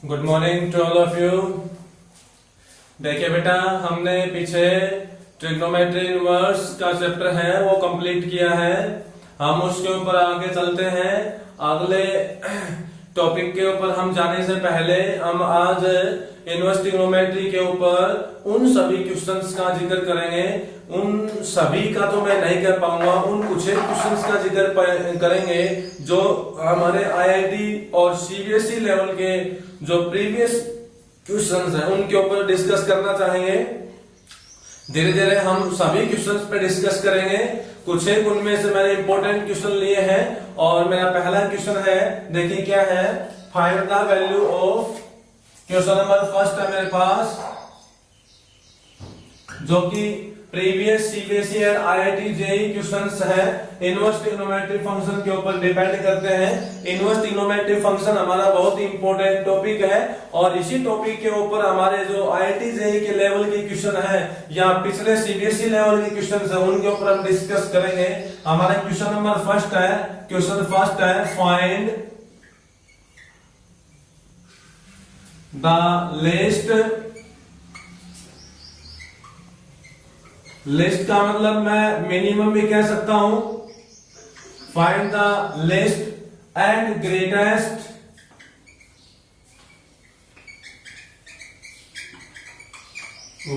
Good morning to all of you. देखिए बेटा, हमने पीछे ट्रिग्नोमेट्री इनवर्स का चैप्टर है वो कंप्लीट किया है। हम उसके ऊपर आगे चलते हैं। अगले टॉपिक के ऊपर हम जाने से पहले हम आज इनवर्स ट्रिग्नोमेट्री के ऊपर उन सभी क्वेश्चंस का जिक्र करेंगे। उन सभी का तो मैं नहीं कर पाऊंगा, उन कुछ एक क्वेश्चंस का जिक्र करेंगे जो हमारे आईआईटी और सीबीएसई लेवल के जो प्रीवियस क्वेश्चंस हैं उनके ऊपर डिस्कस करना चाहेंगे। धीरे धीरे हम सभी क्वेश्चंस पे डिस्कस करेंगे। कुछ एक उनमें से मैंने इंपॉर्टेंट क्वेश्चन लिए हैं और मेरा पहला क्वेश्चन है, देखिए क्या है, find the value of, question number first है मेरे पास, जो कि प्रीवियस सीबीएसई और आईआईटी जेईई क्वेश्चंस है, इनवर्स ट्रिग्नोमेट्री फंक्शन के ऊपर डिपेंड करते हैं। इनवर्स ट्रिग्नोमेट्री फंक्शन हमारा बहुत ही इंपॉर्टेंट टॉपिक है और इसी टॉपिक के ऊपर हमारे जो आईआईटी जेईई के लेवल के क्वेश्चन है या पिछले सीबीएसई लेवल के क्वेश्चन है उनके ऊपर हम डिस्कस करेंगे। हमारा क्वेश्चन नंबर फर्स्ट है, क्वेश्चन फर्स्ट है, फाइंड द लिस्ट का मतलब मैं मिनिमम भी कह सकता हूं। Find the list and greatest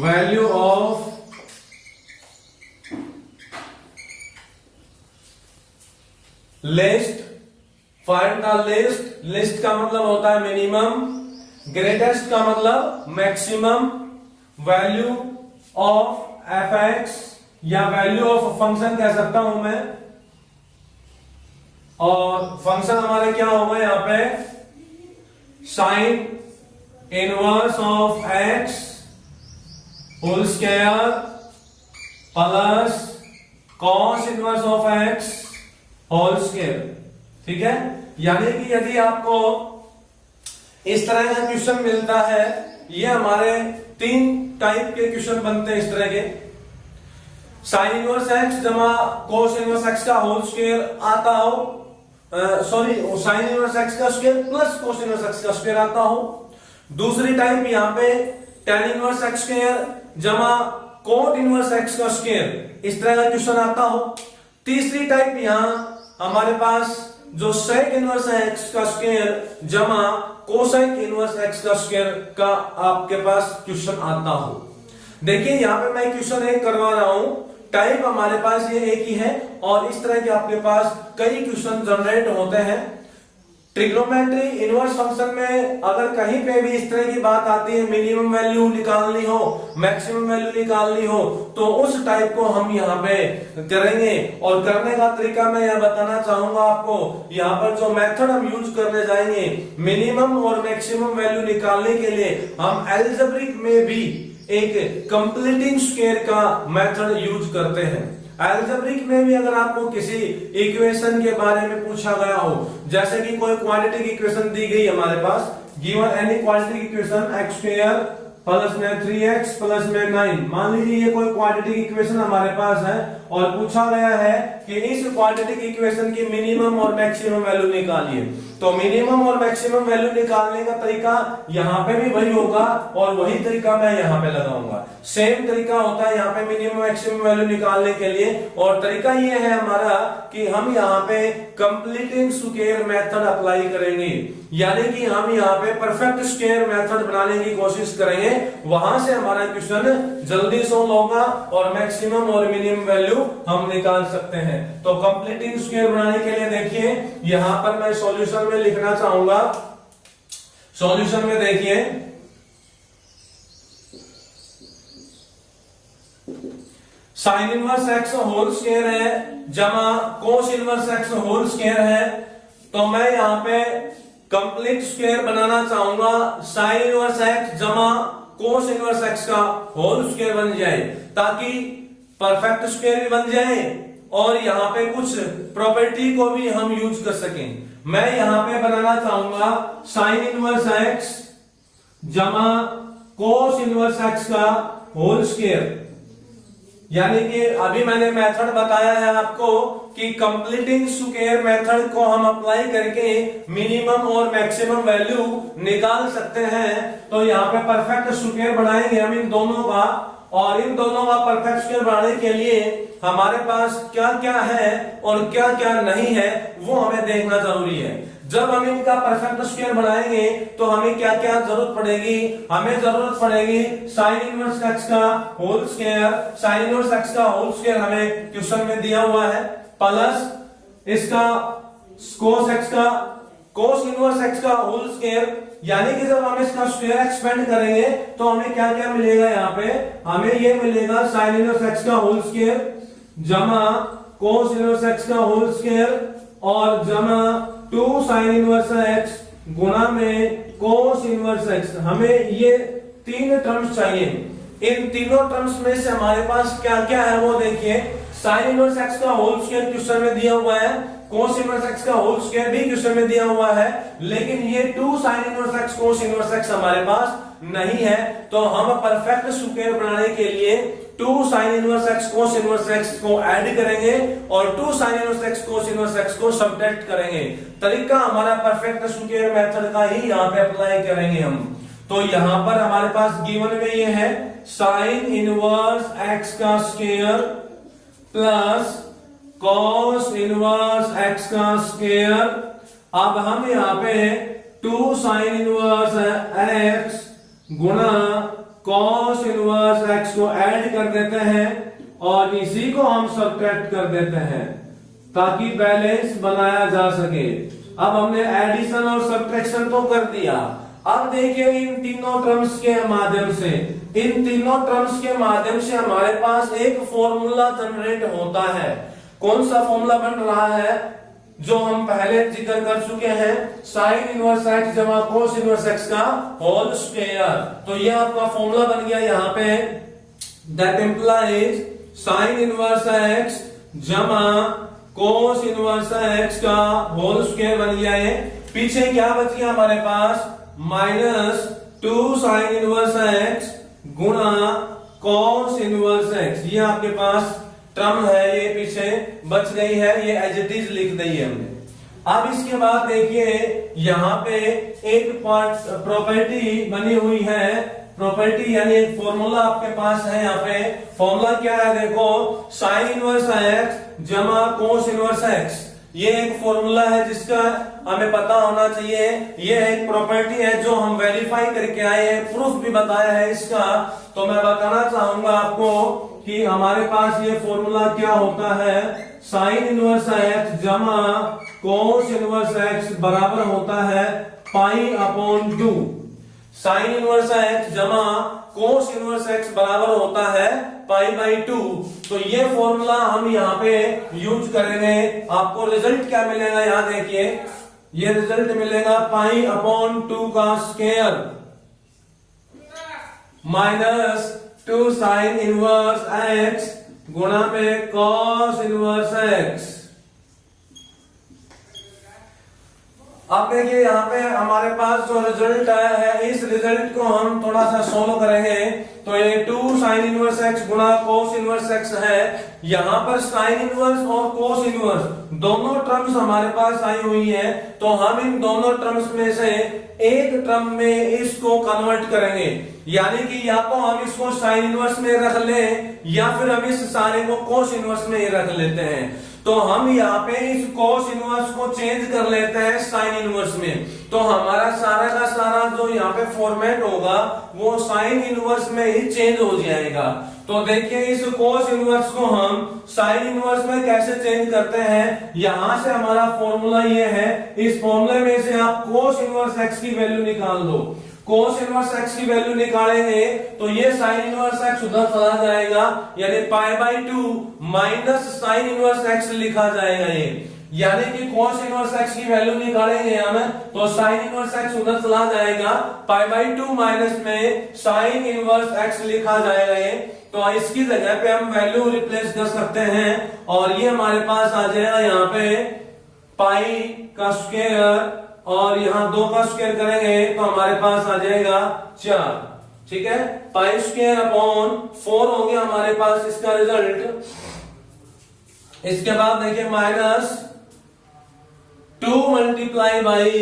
value of list. Find the list, list का मतलब होता है मिनिमम, ग्रेटेस्ट का मतलब मैक्सिमम वैल्यू ऑफ fx या वैल्यू ऑफ फंक्शन कह सकता हूं मैं। और फंक्शन हमारे क्या होगा यहाँ पे, sine inverse of x whole square plus cos inverse of x whole square. ठीक है, यानी कि यदि आपको इस तरह का क्वेश्चन मिलता है, ये हमारे तीन टाइप के क्वेश्चन बनते हैं इस तरह के। साइन इनवर्स एक्स जमा कोस इनवर्स एक्स का होल स्क्वायर आता हो, सॉरी साइन इनवर्स एक्स का square plus cos inverse x का स्क्वायर आता हो। दूसरी टाइप यहाँ पे tan इनवर्स एक्स स्क्वायर जमा कोट इनवर्स एक्स का स्क्वायर, इस तरह का क्वेश्चन आता हो। तीसरी टाइप यहाँ हमारे पास जो सेक इनवर्स एक्स का स्क्वायर जमा कोसेक इनवर्स एक्स का स्क्वायर का आपके पास क्वेश्चन आता हो। देखिए यहाँ पे मैं क्वेश्चन एक करवा रहा हूं, टाइप हमारे पास ये एक ही है और इस तरह के आपके पास कई क्वेश्चन जनरेट होते हैं। ट्रिग्नोमेट्री इनवर्स फंक्शन में अगर कहीं पे भी इस तरह की बात आती है, मिनिमम वैल्यू निकालनी हो, मैक्सिमम वैल्यू निकालनी हो, तो उस टाइप को हम यहाँ पे करेंगे। और करने का तरीका मैं यह बताना चाहूंगा आपको। यहाँ पर जो मेथड हम यूज करने जाएंगे मिनिमम और मैक्सिमम वैल्यू निकालने के लिए, हम अलजेब्रिक में भी एक कंप्लीटिंग स्क्वायर का मेथड यूज करते हैं। अलजेब्रिक में भी अगर आपको किसी इक्वेशन के बारे में पूछा गया हो, जैसे कि कोई क्वाड्रेटिक इक्वेशन दी गई हमारे पास, given any quadratic equation x square plus में 3x प्लस में 9, मान लीजिए ये कोई क्वाड्रेटिक इक्वेशन हमारे पास है और पूछा गया है कि इस क्वाड्रेटिक इक्वेशन की मिनिमम और मैक्सिमम वैल्यू निकालिए। तो मिनिमम और मैक्सिमम वैल्यू निकालने का तरीका यहाँ पे भी वही होगा और वही तरीका मैं यहाँ पे लगाऊंगा। सेम तरीका होता है यहाँ पे मिनिमम मैक्सिमम वैल्यू निकालने के लिए। और तरीका ये है हमारा कि हम यहाँ पे कंप्लीटिंग स्क्वायर मेथड अप्लाई करेंगे, यानी कि हम यहाँ पे परफेक्ट स्क्वायर मेथड बनाने की कोशिश करेंगे। वहां से हमारा क्वेश्चन जल्दी सॉल्व होगा और मैक्सिमम और मिनिमम वैल्यू हम निकाल सकते हैं। तो कंप्लीटिंग स्क्वायर बनाने के लिए देखिए यहां पर मैं सॉल्यूशन में लिखना चाहूंगा। सॉल्यूशन में देखिए, sine inverse x whole square है जमा cos inverse x whole square है। तो मैं यहां पे कंप्लीट स्क्वायर बनाना चाहूंगा, साइन इनवर्स एक्स जमा कोस इनवर्स एक्स का होल स्क्वायर बन जाए, ताकि परफेक्ट स्क्वायर भी बन जाए और यहाँ पे कुछ प्रॉपर्टी को भी हम यूज कर सकें। मैं यहाँ पे बनाना चाहूंगा साइन इनवर्स एक्स जमा कोस इनवर्स एक्स का होल स्क्वायर। यानी कि अभी मैंने मेथड बताया है आपको कि कंप्लीटिंग स्क्वायर मेथड को हम अप्लाई करके मिनिमम और मैक्सिमम वैल्यू निकाल सकते हैं। तो यहाँ पे परफेक्ट स्क्वायर बनाएंगे हम इन दोनों का, और इन दोनों का परफेक्ट स्क्वायर बनाने के लिए हमारे पास क्या क्या है और क्या क्या नहीं है वो हमें देखना जरूरी है। जब हम इनका परफेक्ट स्क्वायर बनाएंगे तो हमें क्या क्या जरूरत पड़ेगी, हमें जरूरत पड़ेगी साइन इनवर्स एक्स का whole square. Sine inverse x का होल स्क्वायर हमें क्वेश्चन में दिया हुआ है, प्लस इसका कोस एक्स का कोस इनवर्स एक्स का होल स्क्वायर। यानी कि जब हम इसका स्क्वायर एक्सपेंड करेंगे तो हमें क्या क्या मिलेगा, यहाँ पे हमें ये मिलेगा साइन इनवर्स एक्स का होल स्क्वायर जमा कोस इनवर्स एक्स का होल स्क्वायर और जमा 2 साइन इनवर्स एक्स गुणा में कोस इनवर्स एक्स। हमें ये 3 टर्म्स चाहिए। इन तीनों टर्म्स में से हमारे पास क्या क्या है वो देखिए। साइन इनवर्स एक्स का होल स्क्वायर क्वेश्चन में दिया हुआ है, कोस इनवर्स एक्स का होल स्क्वायर भी क्वेश्चन में दिया हुआ है, लेकिन ये 2 साइन इनवर्स एक्स कोस इनवर्स एक्स हमारे पास नहीं है। तो हम परफेक्ट स्क्वायर बनाने के लिए 2 साइन इनवर्स एक्स कोस इनवर्स एक्स को ऐड करेंगे और 2 साइन इनवर्स एक्स कोस इनवर्स एक्स को सब्ट्रैक्ट करेंगे। तरीका हमारा परफेक्ट स्क्वायर मेथड का ही यहाँ पे अप्लाई करेंगे हम। तो यहाँ पर हमारे पास गिवन में ये है साइन इनवर्स एक्स का square plus cos inverse x का स्क्वायर। अब हम यहाँ पे 2 साइन इनवर्स एक्स गुणा कॉस इनवर्स एक्स को ऐड कर देते हैं और इसी को हम सब्ट्रैक्ट कर देते हैं ताकि बैलेंस बनाया जा सके। अब हमने एडिशन और सब्ट्रैक्शन तो कर दिया। अब देखिए इन तीनों टर्म्स के माध्यम से, इन तीनों टर्म्स के माध्यम से हमारे पास एक फॉर्मूला जनरेट होता है। कौन सा फॉर्मूला बन रहा है जो हम पहले जिक्र कर चुके हैं, साइन इनवर्स एक्स जमा कोस इनवर्स एक्स का होल स्क्वायर। तो ये आपका फॉर्मूला बन गया यहाँ पे, that implies sign inverse x जमा कोस इनवर्स एक्स का होल स्क्वायर बन गया है। पीछे क्या बच गया हमारे पास, -2 साइन इनवर्स एक्स गुणा कॉस इनवर्स एक्स। ये आपके पास टर्म है, ये पीछे बच गई है, ये एज इट इज लिख दी है हमने। अब इसके बाद देखिए यहाँ पे एक प्रॉपर्टी बनी हुई है, प्रॉपर्टी यानी एक फॉर्मूला आपके पास है। यहाँ पे फॉर्मूला क्या है देखो, साइन इनवर्स एक्स जमा कोस इनवर्स एक्स। ये एक फॉर्मूला है जिसका हमें पता होना चाहिए। ये एक प्रॉपर्टी है जो हम वेरीफाई करके आए हैं, प्रूफ भी बताया है इसका। तो मैं बताना चाहूंगा आपको कि हमारे पास ये फॉर्मूला क्या होता है, साइन इनवर्स एक्स जमा कोस इनवर्स एक्स बराबर होता है π/2। साइन इनवर्स एक्स जमा कोस इनवर्स एक्स बराबर होता है π/2। तो ये फॉर्मूला हम यहाँ पे यूज करेंगे। आपको रिजल्ट क्या मिलेगा, यहाँ देखिए, ये रिजल्ट मिलेगा π/2 का स्क्वायर -2 साइन इनवर्स एक्स गुणा में कॉस इनवर्स एक्स। अब देखिए यहाँ पे हमारे पास जो रिजल्ट आया है, इस रिजल्ट को हम थोड़ा सा सोल्व करेंगे। तो ये 2 साइन इनवर्स एक्स गुणा कोस इनवर्स एक्स है। यहाँ पर साइन इनवर्स और कोस इनवर्स दोनों टर्म्स हमारे पास आई हुई है। तो हम इन दोनों टर्म्स में से एक टर्म में इसको कन्वर्ट करेंगे, यानी कि या तो हम इसको साइन इनवर्स में रख लें या फिर हम इस सारे को कोस इनवर्स में ही रख लेते हैं। तो हम यहाँ पे इस कोस इनवर्स को चेंज कर लेते हैं साइन इनवर्स में। तो हमारा सारा का सारा जो यहाँ पे फॉर्मेट होगा वो साइन इनवर्स में ही चेंज हो जाएगा। तो देखिए इस कोस इनवर्स को हम साइन इनवर्स में कैसे चेंज करते हैं। यहां से हमारा फॉर्मूला ये है, इस फॉर्मूले में से आप कोस इनवर्स एक्स की वैल्यू निकाल दो। कोस इनवर्स एक्स की वैल्यू निकालेंगे तो ये साइन इनवर्स एक्स उधर चला जाएगा, यानी π/2 माइनस साइन इनवर्स एक्स लिखा जाएगा ये। यानी कि कोस इनवर्स एक्स की वैल्यू निकालेंगे हम तो साइन इनवर्स एक्स उधर चला जाएगा, π/2 माइनस में साइन इनवर्स एक्स लिखा जाएगा ये। तो इसकी जगह पे हम वैल्यू रिप्लेस कर सकते हैं और ये हमारे पास आ जाएगा यहाँ पे पाई का स्क्वायर और यहाँ 2 का स्क्वायर करेंगे तो हमारे पास आ जाएगा 4। ठीक है, पाई स्क्वायर अपॉन 4 हो गया हमारे पास इसका रिजल्ट। इसके बाद देखिए minus 2 multiply by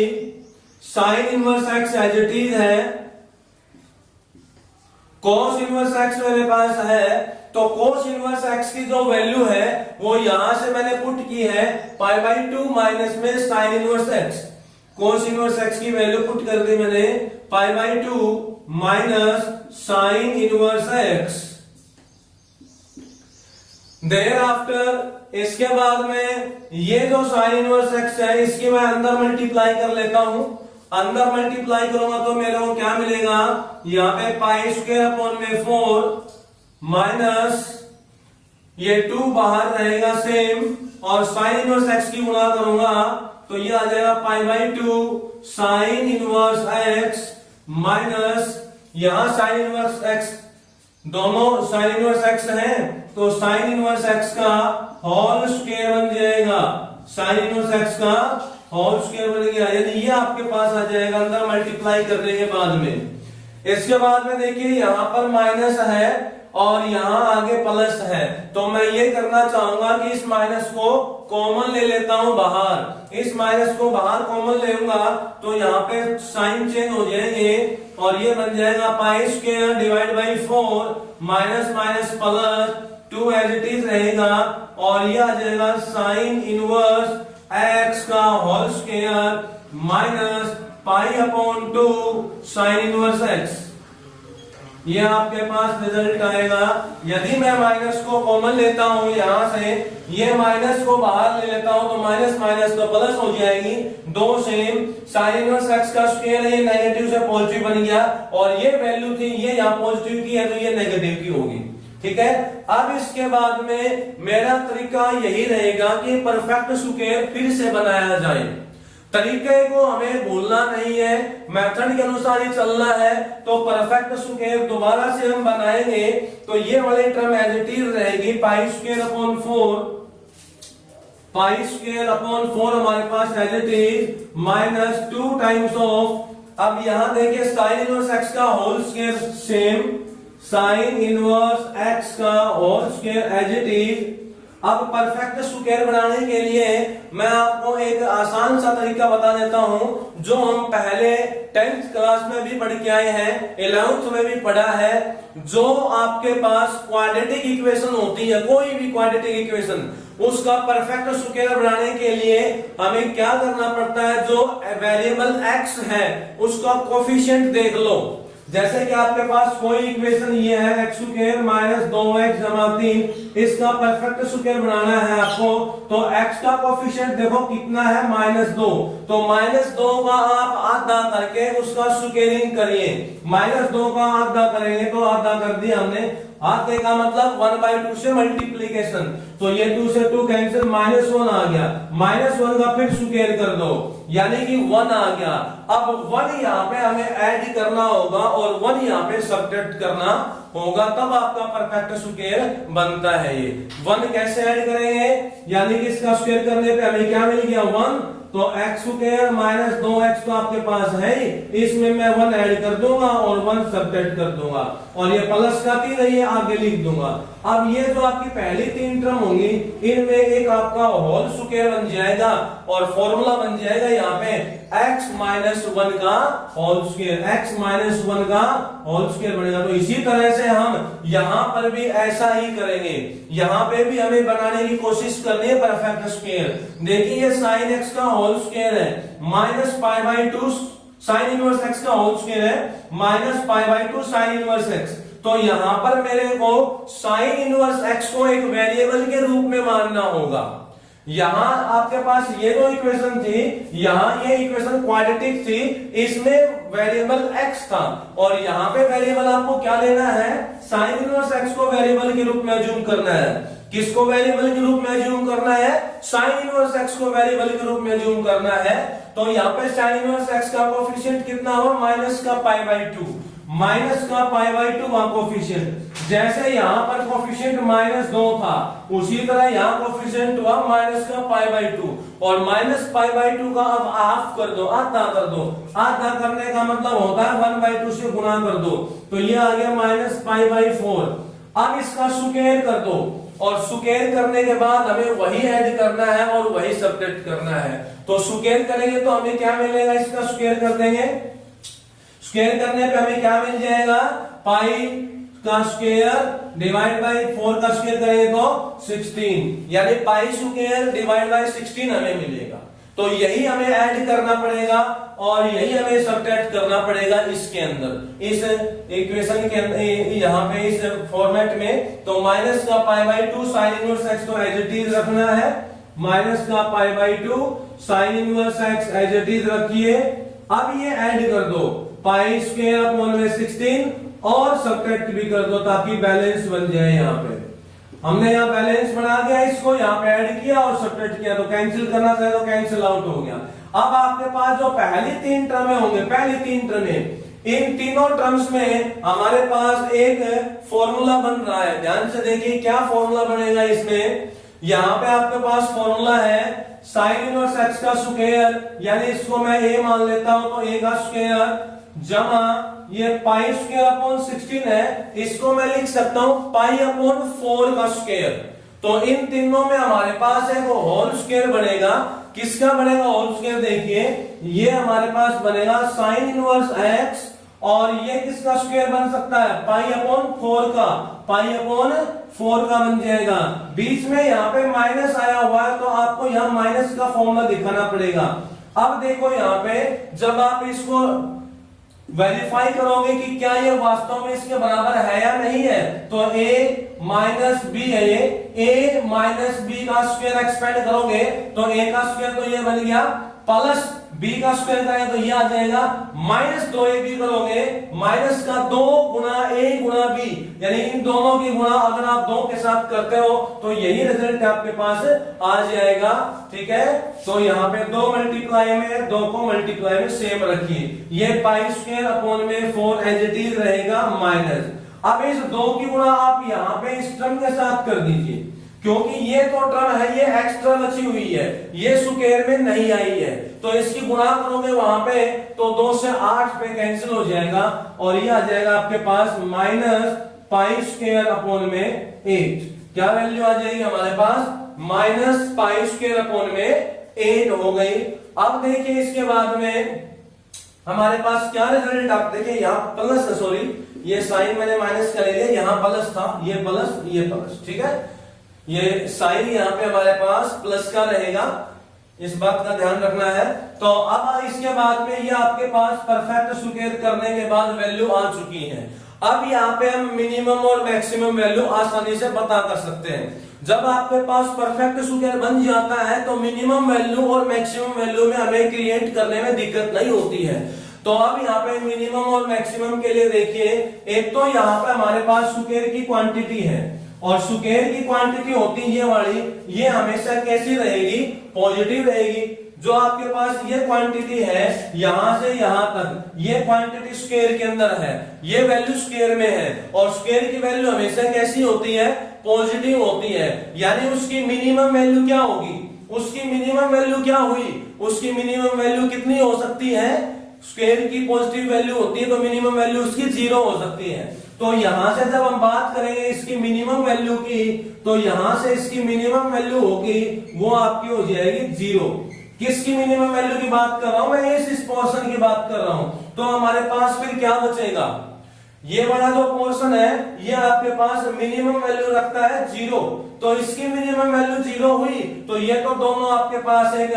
sine inverse x as it is है, cos इनवर्स एक्स मेरे पास है, तो cos इनवर्स एक्स की जो वैल्यू है वो यहां से मैंने पुट की है पाई बाई 2 माइनस में sine inverse x. cos inverse एक्स की वैल्यू पुट कर दी मैंने pi by 2 minus sine inverse x. Thereafter इसके बाद में ये जो साइन इनवर्स एक्स है इसकी मैं अंदर मल्टीप्लाई कर लेता हूं। अंदर मल्टीप्लाई करूंगा तो मेरे को क्या मिलेगा, यहाँ पे पाई स्क्वायर अपॉन में 4 माइनस ये 2 बाहर रहेगा सेम, और साइन इनवर्स एक्स की गुणा करूंगा तो ये आ जाएगा पाई by 2 sine inverse x minus यहां साइन इनवर्स एक्स, दोनों साइन इनवर्स एक्स है तो साइन इनवर्स एक्स का होल स्क्वायर बन जाएगा, साइन इनवर्स एक्स का होल स्क्वायर बन गया, यानी ये आपके पास आ जाएगा अंदर मल्टीप्लाई करने के बाद में। इसके बाद में देखिए यहां पर माइनस है और यहां आगे प्लस है, तो मैं ये करना चाहूंगा कि इस माइनस को कॉमन ले लेता हूं बाहर। इस माइनस को बाहर कॉमन ले लूंगा तो यहाँ पे साइन चेंज हो जाएंगे और ये बन जाएगा pi square divide by 4 minus minus plus 2 as it is रहेगा, और ये आ जाएगा साइन इनवर्स एक्स का whole square minus pi upon 2 sine inverse x. ये आपके पास रिजल्ट आएगा। यदि मैं माइनस को कॉमन लेता हूं यहां से, ये माइनस को बाहर ले लेता हूं तो माइनस माइनस तो प्लस हो जाएगी, दो सेम साइन इनवर्स एक्स का स्क्वायर है, ये नेगेटिव से पॉजिटिव बन गया, और ये वैल्यू थी ये यहाँ पॉजिटिव की है तो ये नेगेटिव की होगी। ठीक है, अब इसके बाद में मेरा तरीका यही रहेगा कि परफेक्ट स्क्वायर फिर से बनाया जाए। तरीके को हमें भूलना नहीं है, मेथड के अनुसार ही चलना है। तो परफेक्ट स्क्वायर दोबारा से हम बनाएंगे तो ये वाली टर्म एज इट इज रहेगी pi square upon 4, pi square upon 4 हमारे पास as it is minus 2 times of, अब यहां देखिए साइन इनवर्स एक्स का whole square same, sine inverse x का whole square as it is. अब परफेक्ट स्क्वायर बनाने के लिए मैं आपको एक आसान सा तरीका बता देता हूं जो हम पहले 10th क्लास में भी पढ़ के आए हैं, 11th में भी पढ़ा है। जो आपके पास क्वाड्रेटिक इक्वेशन होती है, कोई भी क्वाड्रेटिक इक्वेशन, उसका परफेक्ट स्क्वायर बनाने के लिए हमें क्या करना पड़ता है, जो वेरिएबल एक्स है उसका कोफिशिएंट देख लो। जैसे कि आपके पास कोई इक्वेशन ये है एक्स स्क्वायर माइनस 2x जमा 3, इसका परफेक्ट स्क्वायर बनाना है आपको, तो x का कोफिशिएंट देखो कितना है -2, तो -2 का आप आधा करके उसका स्क्वायरिंग करिए। -2 का आधा करेंगे तो आधा कर दिया हमने, आधे का मतलब 1/2 से मल्टीप्लीकेशन, तो ये 2 से 2 कैंसिल, -1 आ गया, -1 का फिर स्क्वायर कर दो यानी कि 1 आ गया। अब 1 यहाँ पे हमें ऐड करना होगा और 1 यहाँ पे सब्ट्रैक्ट करना होगा, तब आपका परफेक्ट स्क्वायर बनता है। ये 1 कैसे ऐड करेंगे, यानी कि इसका स्क्वायर करने पे हमें क्या मिल गया 1, तो एक्स स्क्वायर माइनस 2x तो आपके पास है ही, इसमें मैं 1 ऐड कर दूंगा और 1 सब्ट्रैक्ट कर दूंगा, और ये प्लस का 3 है ये आगे लिख दूंगा। अब ये जो आपकी पहली 3 टर्म होंगी इनमें एक आपका होल स्क्वायर बन जाएगा और फॉर्मूला बन जाएगा यहाँ पे x माइनस 1 का होल स्क्वायर, x माइनस 1 का होल स्क्वायर बनेगा। तो इसी तरह से हम यहाँ पर भी ऐसा ही करेंगे, यहाँ पे भी हमें बनाने की कोशिश करनी है परफेक्ट स्क्वायर। देखिए ये साइन x का होल स्क्वायर है, माइनस π/2 साइन इनवर्स x का होल स्क्वायर है, माइनस π/2 साइन इनवर्स x। तो यहां पर मेरे को साइन इनवर्स x को एक वेरिएबल के रूप में मानना होगा। यहां आपके पास ये जो इक्वेशन थी, यहां ये इक्वेशन क्वाड्रेटिक थी, इसमें वेरिएबल x था, और यहां पे वेरिएबल आपको क्या लेना है, साइन इनवर्स x को वेरिएबल के रूप में अज्यूम करना है। किसको वेरिएबल के रूप में अज्यूम करना है, साइन इनवर्स x को वेरिएबल के रूप में अज्यूम करना है। तो यहाँ पे साइन इनवर्स x का कोएफिशिएंट कितना होगा, माइनस का π/2, माइनस का π/2 का कोफिशिएंट, जैसे यहां पर कोफिशिएंट -2 था उसी तरह यहां कोफिशिएंट हुआ माइनस का π/2 और माइनस π/2 का अब हाफ कर दो, आधा कर दो। आधा करने का मतलब होता है 1/2 से गुना कर दो, तो ये आ गया -π/4। अब इसका स्क्वायर कर दो और स्क्वायर करने के बाद हमें वही ऐड करना है और वही सब्ट्रैक्ट करना है। तो स्क्वायर करेंगे तो हमें क्या मिलेगा, इसका स्क्वायर कर देंगे। स्क्वायर करने पे हमें क्या मिल जाएगा, पाई का स्क्वायर डिवाइड बाय 4 का स्क्वायर करेंगे तो 16, यानी पाई स्क्वायर डिवाइड बाय 16 हमें मिलेगा। तो यही हमें ऐड करना पड़ेगा और यही हमें सब्ट्रैक्ट करना पड़ेगा इसके अंदर, इस इक्वेशन के अंदर, यहाँ पे इस फॉर्मेट में। तो माइनस का π/2 साइन इनवर्स x तो एज इट इज रखना है, माइनस का π/2 sine inverse x as it is रखिए। अब ये ऐड कर दो, पाई स्क्वायर अपॉन में 16 और सब्ट्रैक्ट भी कर दो ताकि बैलेंस बन जाए। यहाँ पे हमने यहाँ बैलेंस बना दिया, इसको यहाँ पे ऐड किया और सब्ट्रैक्ट किया, तो कैंसिल करना चाहे तो कैंसिल आउट हो गया। अब आपके पास जो पहली 3 टर्में होंगे, पहली 3 टर्में, इन तीनों टर्म्स में हमारे पास एक फॉर्मूला बन रहा है। ध्यान से देखिए क्या फॉर्मूला बनेगा इसमें। यहाँ पे आपके पास फॉर्मूला है साइन इनवर्स x का स्क्वायर, यानी इसको मैं a मान लेता हूं तो a का स्क्वायर जमा ये पाई स्क्वायर अपॉन 16 है, इसको मैं लिख सकता हूं पाई अपॉन 4 का स्क्वायर। तो इन तीनों में हमारे पास एक होल स्क्वायर बनेगा। किसका बनेगा होल स्क्वायर, देखिए ये हमारे पास बनेगा साइन इनवर्स x और ये किसका स्क्वायर बन सकता है, पाई अपॉन 4 का, पाई अपॉन 4 का बन जाएगा। बीच में यहाँ पे माइनस आया हुआ है तो आपको यहाँ माइनस का फॉर्मूला दिखाना पड़ेगा। अब देखो यहाँ पे जब आप इसको वेरीफाई करोगे कि क्या ये वास्तव में इसके बराबर है या नहीं है, तो a माइनस बी है, ये a माइनस बी का स्क्वायर एक्सपेंड करोगे तो a का स्क्वायर तो ये बन गया, प्लस b का स्क्वायर करेंगे तो ये आ जाएगा, माइनस 2ab करोगे, माइनस का 2 गुना a गुना b, यानी इन दोनों की गुणा अगर आप 2 के साथ करते हो तो यही रिजल्ट आपके पास आ जाएगा। ठीक है, तो यहाँ पे 2 मल्टीप्लाई में 2 को मल्टीप्लाई में सेम रखिए, ये पाई स्क्वायर अपॉन में 4 एज इट इज रहेगा माइनस। अब इस 2 की गुणा आप यहाँ पे इस टर्म के साथ कर दीजिए, क्योंकि ये तो टर्म है ये एक्स्ट्रा बची हुई है, ये स्क्वायर में नहीं आई है, तो इसकी गुणा करोगे वहां पे तो 2 से 8 पे कैंसिल हो जाएगा और ये आ जाएगा आपके पास माइनस पाई स्क्वायर अपॉन में 8। क्या वैल्यू आ जाएगी हमारे पास, माइनस पाई स्क्वायर अपॉन में 8 हो गई। अब देखिए इसके बाद में हमारे पास क्या रिजल्ट, आप देखिए यहाँ प्लस, सॉरी ये साइन मैंने माइनस का ले लिया, यहाँ प्लस था, ये प्लस ये प्लस, ठीक है, ये साइन यहाँ पे हमारे पास प्लस का रहेगा, इस बात का ध्यान रखना है। तो अब इसके बाद में ये आपके पास परफेक्ट स्क्वायर करने के बाद वैल्यू आ चुकी है। अब यहाँ पे हम मिनिमम और मैक्सिमम वैल्यू आसानी से पता कर सकते हैं। जब आपके पास परफेक्ट स्क्वायर बन जाता है तो मिनिमम वैल्यू और मैक्सिमम वैल्यू में हमें क्रिएट करने में दिक्कत नहीं होती है। तो अब यहाँ पे मिनिमम और मैक्सिमम के लिए देखिए, एक तो यहाँ पे हमारे पास स्क्वायर की क्वांटिटी है और स्क्वायर की क्वांटिटी होती है ये वाली, ये हमेशा कैसी रहेगी, पॉजिटिव रहेगी। जो आपके पास ये क्वांटिटी है यहां से यहां तक, ये क्वांटिटी स्क्वायर के अंदर है, ये वैल्यू स्क्वायर में है और स्क्वायर की वैल्यू हमेशा कैसी होती है, पॉजिटिव होती है। यानी उसकी मिनिमम वैल्यू क्या होगी, उसकी मिनिमम वैल्यू क्या हुई, उसकी मिनिमम वैल्यू कितनी हो सकती है, स्क्वायर की पॉजिटिव वैल्यू होती है तो मिनिमम वैल्यू उसकी 0 हो सकती है। तो यहां से जब हम बात करेंगे इसकी मिनिमम वैल्यू की, तो यहां से इसकी मिनिमम वैल्यू होगी वो आपकी हो जाएगी 0। किसकी मिनिमम वैल्यू की बात कर रहा हूं मैं, इस पोर्शन की बात कर रहा हूं। तो हमारे पास फिर क्या बचेगा, ये वाला जो पोर्शन है ये आपके पास मिनिमम वैल्यू रखता है 0, तो इसकी मिनिमम वैल्यू 0 हुई तो ये तो दोनों आपके पास एक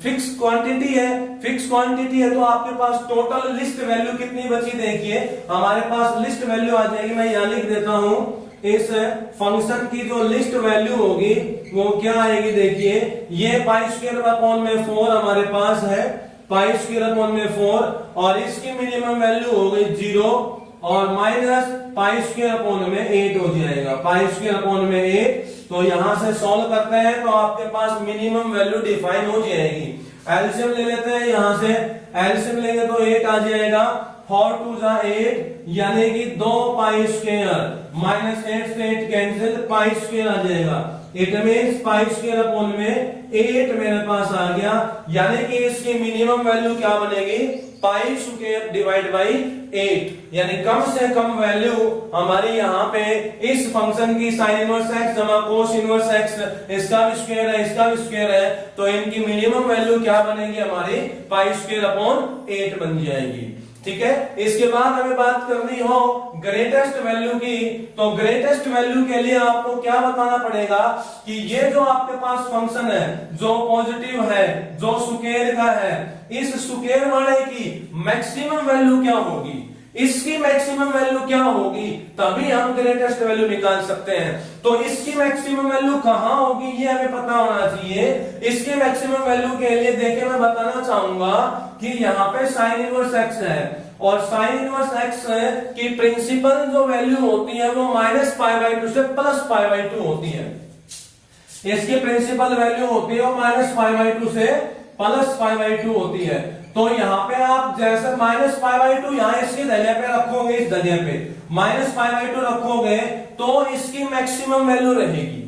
फिक्स क्वांटिटी है, फिक्स क्वांटिटी है तो आपके पास टोटल लिस्ट वैल्यू कितनी बची, देखिए हमारे पास लिस्ट वैल्यू आ जाएगी, मैं यहां लिख देता हूं, इस फंक्शन की जो लिस्ट वैल्यू होगी वो क्या आएगी, देखिए ये पाई स्क्वायर अपॉन में 4 हमारे पास है, पाई स्क्वायर अपॉन में 4 और इसकी मिनिमम वैल्यू हो गई 0 और माइनस पाई स्क्वायर अपॉन में 8 हो जाएगा, पाई स्क्वायर अपॉन में 8। तो यहां से सॉल्व करते हैं तो आपके पास मिनिमम वैल्यू डिफाइन हो जाएगी। एलसीएम ले लेते हैं, यहां से एलसीएम लेंगे तो 8 आ जाएगा 4 2 जा 8 यानी कि 2 पाई स्क्वायर, -8 से 8 कैंसिल, पाई स्क्वायर आ जाएगा। It means pi square upon में 8 मेरे पास आ गया, यानी कि इसकी मिनिमम वैल्यू क्या बनेगी, पाई स्क्वायर डिवाइड बाई 8, यानी कम से कम वैल्यू हमारी यहाँ पे इस फंक्शन की साइन इनवर्स एक्स जमा कोस इनवर्स एक्स, इसका भी स्क्वायर है इसका भी स्क्वायर है, तो इनकी मिनिमम वैल्यू क्या बनेगी हमारी, पाई स्क्वायर अपॉन 8 बन जाएगी। ठीक है, इसके बाद हमें बात करनी हो ग्रेटेस्ट वैल्यू की, तो ग्रेटेस्ट वैल्यू के लिए आपको क्या बताना पड़ेगा कि ये जो आपके पास फंक्शन है जो पॉजिटिव है, जो स्क्वायर का है, इस स्क्वायर वाले की मैक्सिमम वैल्यू क्या होगी, इसकी मैक्सिमम वैल्यू क्या होगी, तभी हम ग्रेटेस्ट वैल्यू निकाल सकते हैं। तो इसकी मैक्सिमम वैल्यू कहां होगी ये हमें पता होना चाहिए। इसकी मैक्सिमम वैल्यू के लिए देखिए मैं बताना चाहूंगा कि यहाँ पे साइन इनवर्स एक्स है, और साइन इनवर्स एक्स की प्रिंसिपल जो वैल्यू होती है वो -π/2 से +π/2 होती है। इसकी प्रिंसिपल वैल्यू होती है वो -π/2 से +π/2 होती है। तो यहाँ पे आप जैसे -π/2 यहाँ इसकी जगह पे रखोगे, इस जगह पे -π/2 रखोगे तो इसकी मैक्सिमम वैल्यू रहेगी,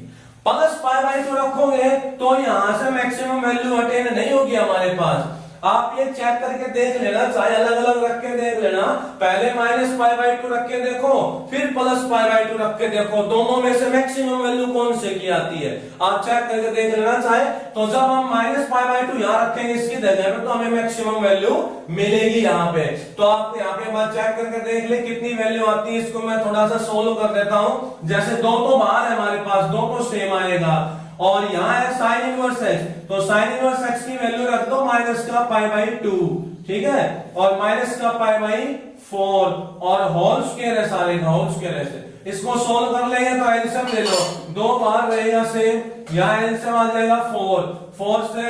+π/2 रखोगे तो यहां से मैक्सिमम वैल्यू अटेन नहीं होगी हमारे पास। आप ये चेक करके देख लेना, चाहे अलग अलग रख के देख लेना, पहले -π/2 रख के देखो, फिर +π/2 रख के देखो, दोनों में से मैक्सिमम वैल्यू कौन से की आती है, आप चेक करके देख लेना। चाहे तो जब हम -π/2 यहाँ रखेंगे इसकी जगह पे तो हमें मैक्सिमम वैल्यू मिलेगी यहाँ पे। तो आप यहाँ पे बात चेक करके देख ले कितनी वैल्यू आती है। इसको मैं थोड़ा सा सोल्व कर देता हूं। जैसे 2 तो बाहर है हमारे पास, 2 तो सेम आएगा, और यहाँ है साइन इनवर्स एक्स, तो साइन इनवर्स एक्स की वैल्यू रख दो -π/2, ठीक है, और -π/4, और होल स्क्वायर है सारे का, होल स्क्वायर है। इसको सोल्व कर लेंगे तो एलसीएम ले लो, 2 बाहर रहेगा सेम, यहाँ एलसीएम आ जाएगा 4 से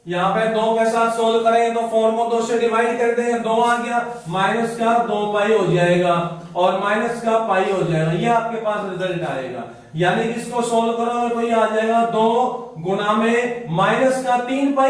यहाँ पे 2 के साथ सोल्व करेंगे तो 4 को 2 से डिवाइड कर देंगे, 2 आ गया, -2π हो जाएगा और -π हो जाएगा, ये आपके पास रिजल्ट आएगा। यानी कि इसको सोल्व करोगे तो ये आ जाएगा 2 गुना में -3π,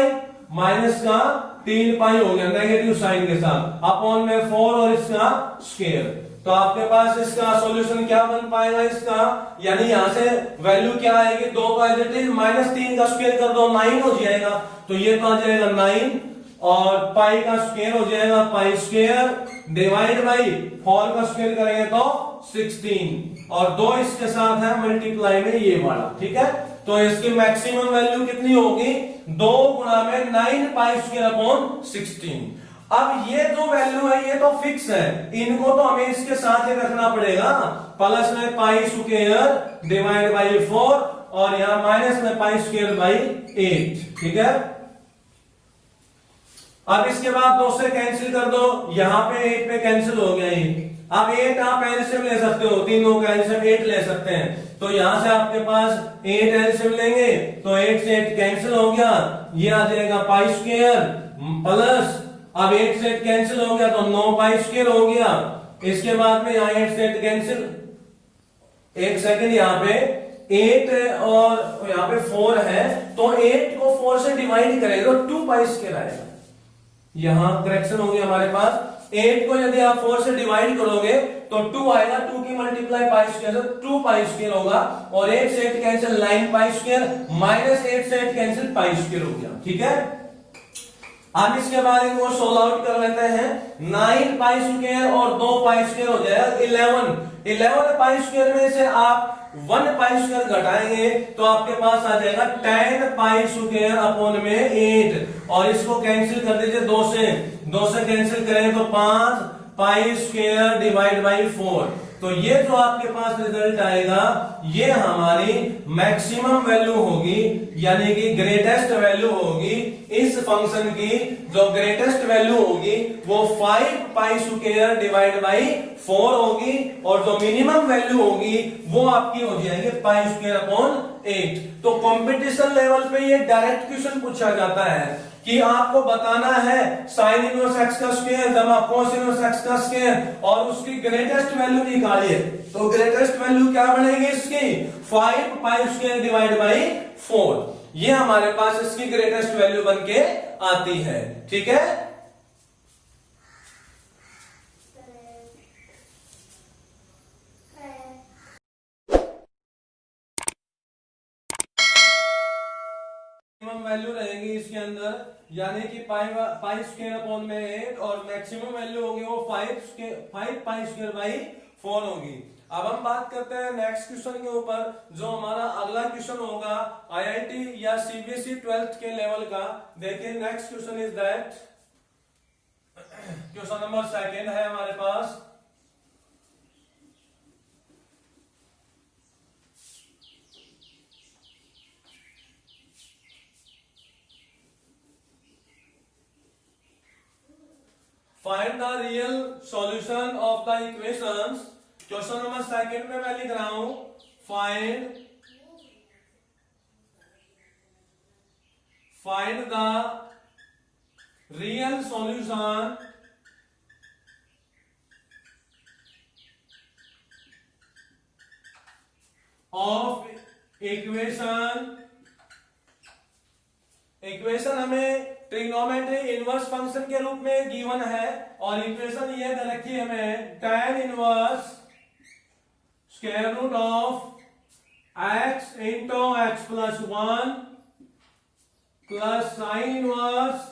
-3π हो गया नेगेटिव साइन के साथ, अपॉन में 4 और इसका स्क्वायर। तो आपके पास इसका सॉल्यूशन क्या बन पाएगा इसका, यानी यहां से वैल्यू क्या आएगी, 2 का -3 का स्क्वायर कर दो 9 हो जाएगा, तो ये तो आ जाएगा 9, और पाई का स्क्वायर हो जाएगा पाई स्क्वायर डिवाइड बाई 4 का स्क्वायर करेंगे तो 16, और 2 इसके साथ है मल्टीप्लाई में ये वाला, ठीक है। तो इसकी मैक्सिमम वैल्यू कितनी होगी, 2 गुना में 9π²/16। अब ये जो वैल्यू है ये तो फिक्स है, इनको तो हमें इसके साथ ही रखना पड़ेगा, प्लस में π² डिवाइड बाई 4 और यहां माइनस में π²/8, ठीक है। अब इसके बाद 2 से कैंसिल कर दो, यहां पे 8 पे कैंसिल हो गया ये। अब 8 आप एलसीएम ले सकते हो, तीनों का एलसीएम 8 ले सकते हैं, तो यहां से आपके पास 8 एलसीएम लेंगे तो 8 से 8 कैंसिल हो गया, ये आ जाएगा π² प्लस, अब 8 से 8 कैंसिल हो गया तो 9π² हो गया। इसके बाद में यहाँ 8 से 8 कैंसिल, एक सेकंड, यहाँ पे 8 और यहाँ पे 4 है, तो 8 को 4 से डिवाइड करेंगे तो 2π² आएगा। यहां करेक्शन होगी हमारे पास, 8 को यदि आप 4 से डिवाइड करोगे तो 2 आएगा, 2 की मल्टीप्लाई π² से 2π² होगा, और 8 से 8 कैंसिल 9π² माइनस 8 से 8 कैंसिल π² हो गया, ठीक है। अब इसके बाद इनको सोल्व आउट कर लेते हैं, 9π² और 2π² हो जाएगा 11π² में से आप 1π² घटाएंगे तो आपके पास आ जाएगा 10π² अपॉन में 8, और इसको कैंसिल कर दीजिए 2 से कैंसिल करेंगे तो 5π² डिवाइड बाई 4। तो ये जो आपके पास रिजल्ट आएगा ये हमारी मैक्सिमम वैल्यू होगी, यानी कि ग्रेटेस्ट वैल्यू होगी इस फंक्शन की। जो ग्रेटेस्ट वैल्यू होगी वो 5π² डिवाइड बाई 4 होगी, और जो मिनिमम वैल्यू होगी वो आपकी हो जाएगी π²/8। तो कंपटीशन लेवल पे ये डायरेक्ट क्वेश्चन पूछा जाता है कि आपको बताना है साइन इनवर्स एक्स का स्क्वायर जमा कोस इनवर्स एक्स का स्क्वायर, और उसकी ग्रेटेस्ट वैल्यू निकालिए। तो ग्रेटेस्ट वैल्यू क्या बनेगी इसकी, 5π² डिवाइड बाई 4। ये हमारे पास इसकी ग्रेटेस्ट वैल्यू बन के आती है, ठीक है। यानी कि पाई स्क्वायर अपॉन में 8 और मैक्सिमम वैल्यू होगी वो 5 पाई स्क्वायर बाई 4 होगी। अब हम बात करते हैं नेक्स्ट क्वेश्चन के ऊपर, जो हमारा अगला क्वेश्चन होगा आईआईटी या सीबीएसई 12th के लेवल का। देखिए next question is that, question number 2 है हमारे पास। Find the real solution of the equations. Question number 2 में मैं लिख रहा हूं find the real solution of equation हमें ट्रिग्नोमेट्री इनवर्स फंक्शन के रूप में गिवन है, और इक्वेशन ये दे रखी है हमें tan inverse square root of x into x plus 1 plus sine inverse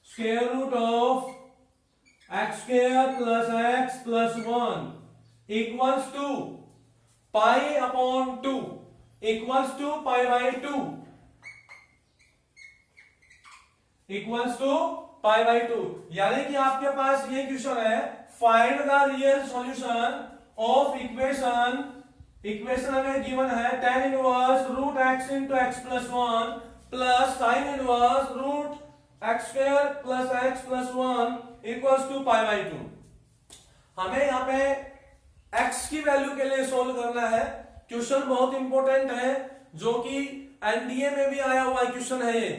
square root of x square plus x plus 1 equals to pi upon 2 equals to pi by 2 equals to pi by 2। यानी कि आपके पास ये question है find the real solution of equation हमें given है tan inverse root x into x plus 1 plus sine inverse root x square plus x plus 1 equals to pi by 2। हमें यहाँ पे x की वैल्यू के लिए सोल्व करना है। क्वेश्चन बहुत इंपॉर्टेंट है, जो कि एनडीए में भी आया हुआ क्वेश्चन है, ये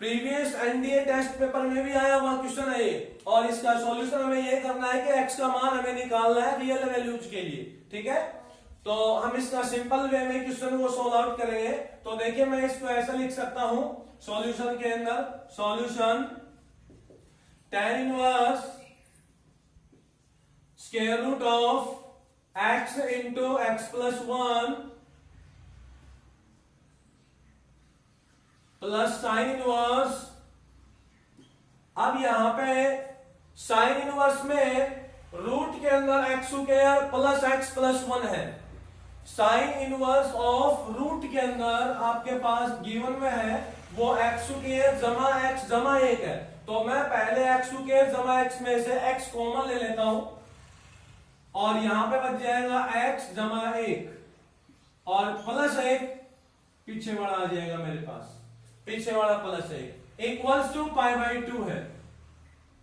प्रीवियस एनडीए टेस्ट पेपर में भी आया हुआ क्वेश्चन है ये, और इसका सॉल्यूशन हमें ये करना है कि x का मान हमें निकालना है रियल वैल्यूज के लिए। ठीक है, तो हम इसका सिंपल वे में क्वेश्चन को सोल्व आउट करेंगे। तो देखिए मैं इसको ऐसा लिख सकता हूं सॉल्यूशन के अंदर, solution tan inverse square root of x into x plus 1 plus sine inverse. अब यहां पे साइन इनवर्स में रूट के अंदर x square plus x plus 1 है। साइन इनवर्स ऑफ रूट के अंदर आपके पास गिवन में है वो x स्क्वायर जमा x जमा 1 है। तो मैं पहले x स्क्वायर जमा x में से x कॉमन ले लेता हूं, और यहां पे बच जाएगा x जमा 1 और प्लस 1 पीछे वाला आ जाएगा मेरे पास, पीछे वाला plus 1 equals to pi by 2 है,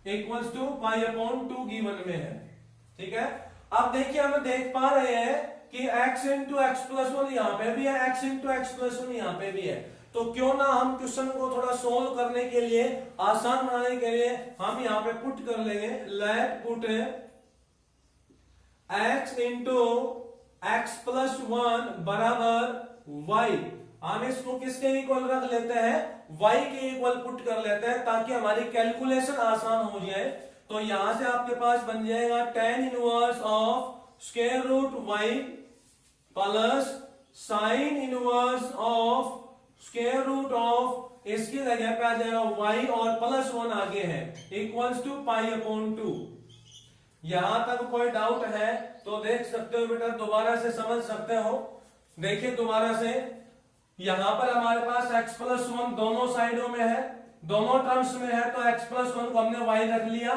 equals to pi upon 2 given में है। ठीक है, अब देखिए हम देख पा रहे हैं कि x इंटू एक्स प्लस 1 यहां पे भी है, x इंटू एक्स प्लस 1 यहां पे भी है। तो क्यों ना हम क्वेश्चन को थोड़ा सोल्व करने के लिए, आसान बनाने के लिए हम यहां पे पुट कर लेंगे, late put x into x plus 1 बराबर y। हम इसको किसके इक्वल रख लेते हैं, y के इक्वल पुट कर लेते हैं, ताकि हमारी कैलकुलेशन आसान हो जाए। तो यहां से आपके पास बन जाएगा tan inverse of square root y plus sine inverse of square root of, इसकी जगह पे आ जाएगा y और प्लस 1 आगे है, इक्वल्स टू पाई अपॉन 2। यहां तक कोई डाउट है तो देख सकते हो बेटा, दोबारा से समझ सकते हो। देखिए दोबारा से, यहां पर हमारे पास x प्लस 1 दोनों साइडों में है, दोनों टर्म्स में है, तो x प्लस 1 को हमने y रख लिया,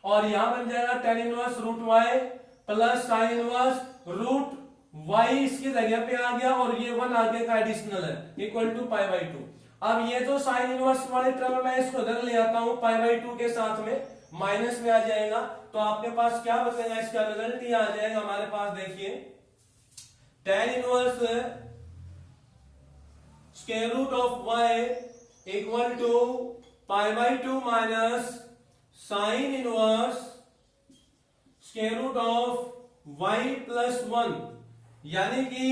और यहां बन जाएगा tan inverse root y plus sine inverse root y इसकी जगह पे आ गया, और ये 1 आगे का एडिशनल है, इक्वल टू पाई बाई 2। अब ये जो साइन इनवर्स वाले टर्म मैं इसको इधर ले आता हूं पाई बाई 2 के साथ में, माइनस में आ जाएगा, तो आपके पास क्या बचेगा, इसका रिजल्ट ही आ जाएगा हमारे पास। देखिए tan inverse square root of y equal to pi by 2 minus sine inverse square root of y plus 1, यानी कि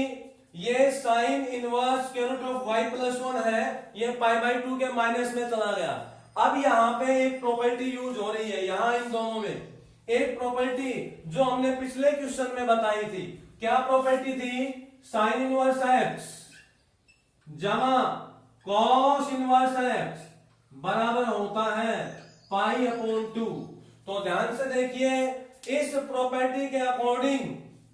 ये sine inverse square root of y plus 1 है, ये पाई बाई 2 के माइनस में चला गया। अब यहां पे एक प्रॉपर्टी यूज हो रही है, यहां इन दोनों में एक प्रॉपर्टी जो हमने पिछले क्वेश्चन में बताई थी। क्या प्रॉपर्टी थी, साइन इनवर्स x जमा cos इनवर्स x बराबर होता है पाई अपॉन 2। तो ध्यान से देखिए, इस प्रॉपर्टी के according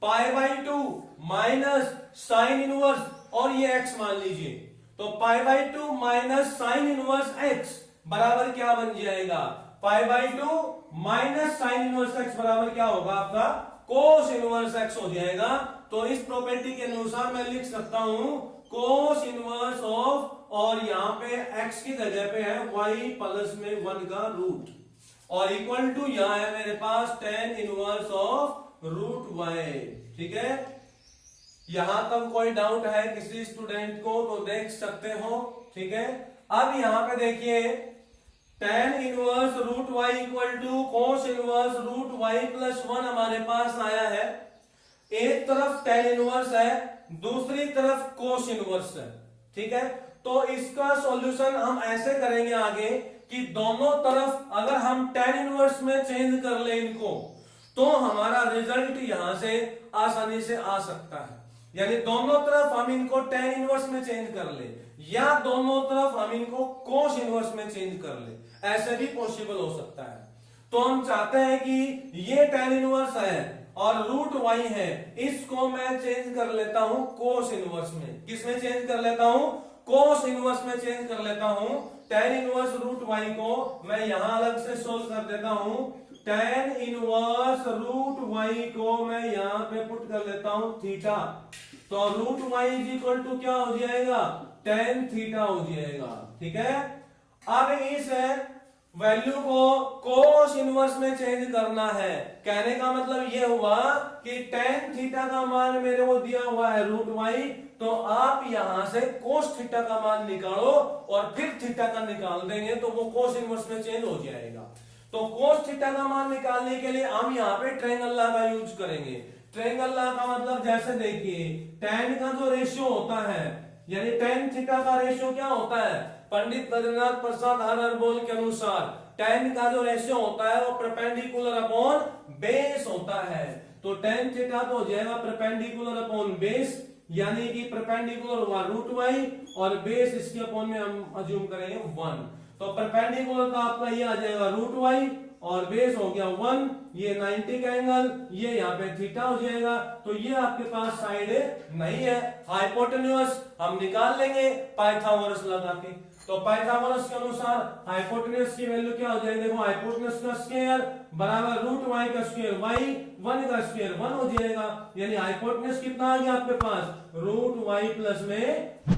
pi by 2 minus sine inverse, और ये x मान लीजिए, तो पाई by 2 minus sine inverse x बराबर क्या बन जाएगा, पाई by 2 minus sine inverse x बराबर क्या होगा आपका कोस इनवर्स x हो जाएगा। तो इस प्रॉपर्टी के अनुसार मैं लिख सकता हूं कोस इनवर्स ऑफ, और यहां पे x की जगह पे है y प्लस में 1 का रूट, और इक्वल टू यहां है मेरे पास tan inverse of root y। ठीक है, यहां तक कोई डाउट है किसी स्टूडेंट को तो देख सकते हो। ठीक है, अब यहां पे देखिए tan inverse root y equal to cos inverse root y plus 1 हमारे पास आया है। एक तरफ tan इनवर्स है, दूसरी तरफ कोस इनवर्स है। ठीक है, तो इसका सॉल्यूशन हम ऐसे करेंगे आगे कि दोनों तरफ अगर हम tan इनवर्स में चेंज कर ले इनको, तो हमारा रिजल्ट यहां से आसानी से आ सकता है। यानी दोनों तरफ हम इनको tan इनवर्स में चेंज कर ले, या दोनों तरफ हम इनको कोस इनवर्स में चेंज कर ले, ऐसे भी पॉसिबल हो सकता है। तो हम चाहते हैं कि ये tan इनवर्स है और रूट y है, इसको मैं चेंज कर लेता हूं कोस इनवर्स में। किसमें चेंज कर लेता हूं, कोस इनवर्स में चेंज कर लेता हूं। tan इनवर्स रूट y को मैं यहां अलग से सोल्व कर देता हूं। tan इनवर्स रूट y को मैं यहां पे पुट कर लेता हूं थीटा, तो root y is equal to क्या हो जाएगा, tan थीटा हो जाएगा। ठीक है, अब इस वैल्यू को कोस इनवर्स में चेंज करना है। कहने का मतलब यह हुआ कि tan थीटा का मान मेरे को दिया हुआ है रूट y, तो आप यहां से कोस थीटा का मान निकालो और फिर थीटा का निकाल देंगे तो वो कोस इनवर्स में चेंज हो जाएगा। तो कोस थीटा का मान निकालने के लिए हम यहाँ पे ट्रायंगल लॉ का यूज करेंगे। ट्रायंगल लॉ का मतलब जैसे देखिए tan का जो रेशियो होता है, यानी tan थीटा का रेशियो क्या होता है, पंडित बद्रीनाथ प्रसाद हररबोल के अनुसार tan का जो रेशियो होता है वो परपेंडिकुलर अपॉन बेस होता है। तो tan थीटा तो हो जाएगा परपेंडिकुलर अपॉन बेस, यानी कि परपेंडिकुलर हुआ रूट y और बेस इसके अपॉन में हम अज्यूम करेंगे 1। तो परपेंडिकुलर का आपका ये आ जाएगा रूट y और बेस हो गया 1, ये 90 का एंगल, ये यहाँ पे थीटा हो जाएगा। तो ये आपके पास साइड नहीं है। हाइपोटेन्यूज हम निकाल लेंगे पाइथागोरस लगा के। तो पाइथागोरस के अनुसार हाइपोटेन्यूज की वैल्यू क्या हो जाएगी, देखो हाइपोटेन्यूज का स्क्वायर बराबर रूट y का स्क्वायर y, 1 का स्क्वायर 1 हो जाएगा। यानी हाइपोटेन्यूज कितना आ गया आपके पास, रूट y प्लस में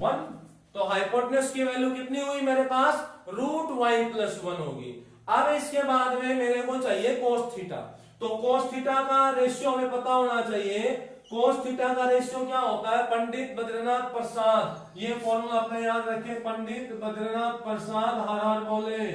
1। तो हाइपोटेन्यूज की वैल्यू कितनी हुई मेरे पास, रूट y प्लस 1 होगी। अब इसके बाद में मेरे को चाहिए कोस थीटा। तो कोस थीटा का रेशियो हमें पता होना चाहिए। कोस थीटा का रेशियो क्या होता है, पंडित बद्रीनाथ प्रसाद, ये फॉर्मूला अपने याद रखें, पंडित बद्रीनाथ प्रसाद हर बोले।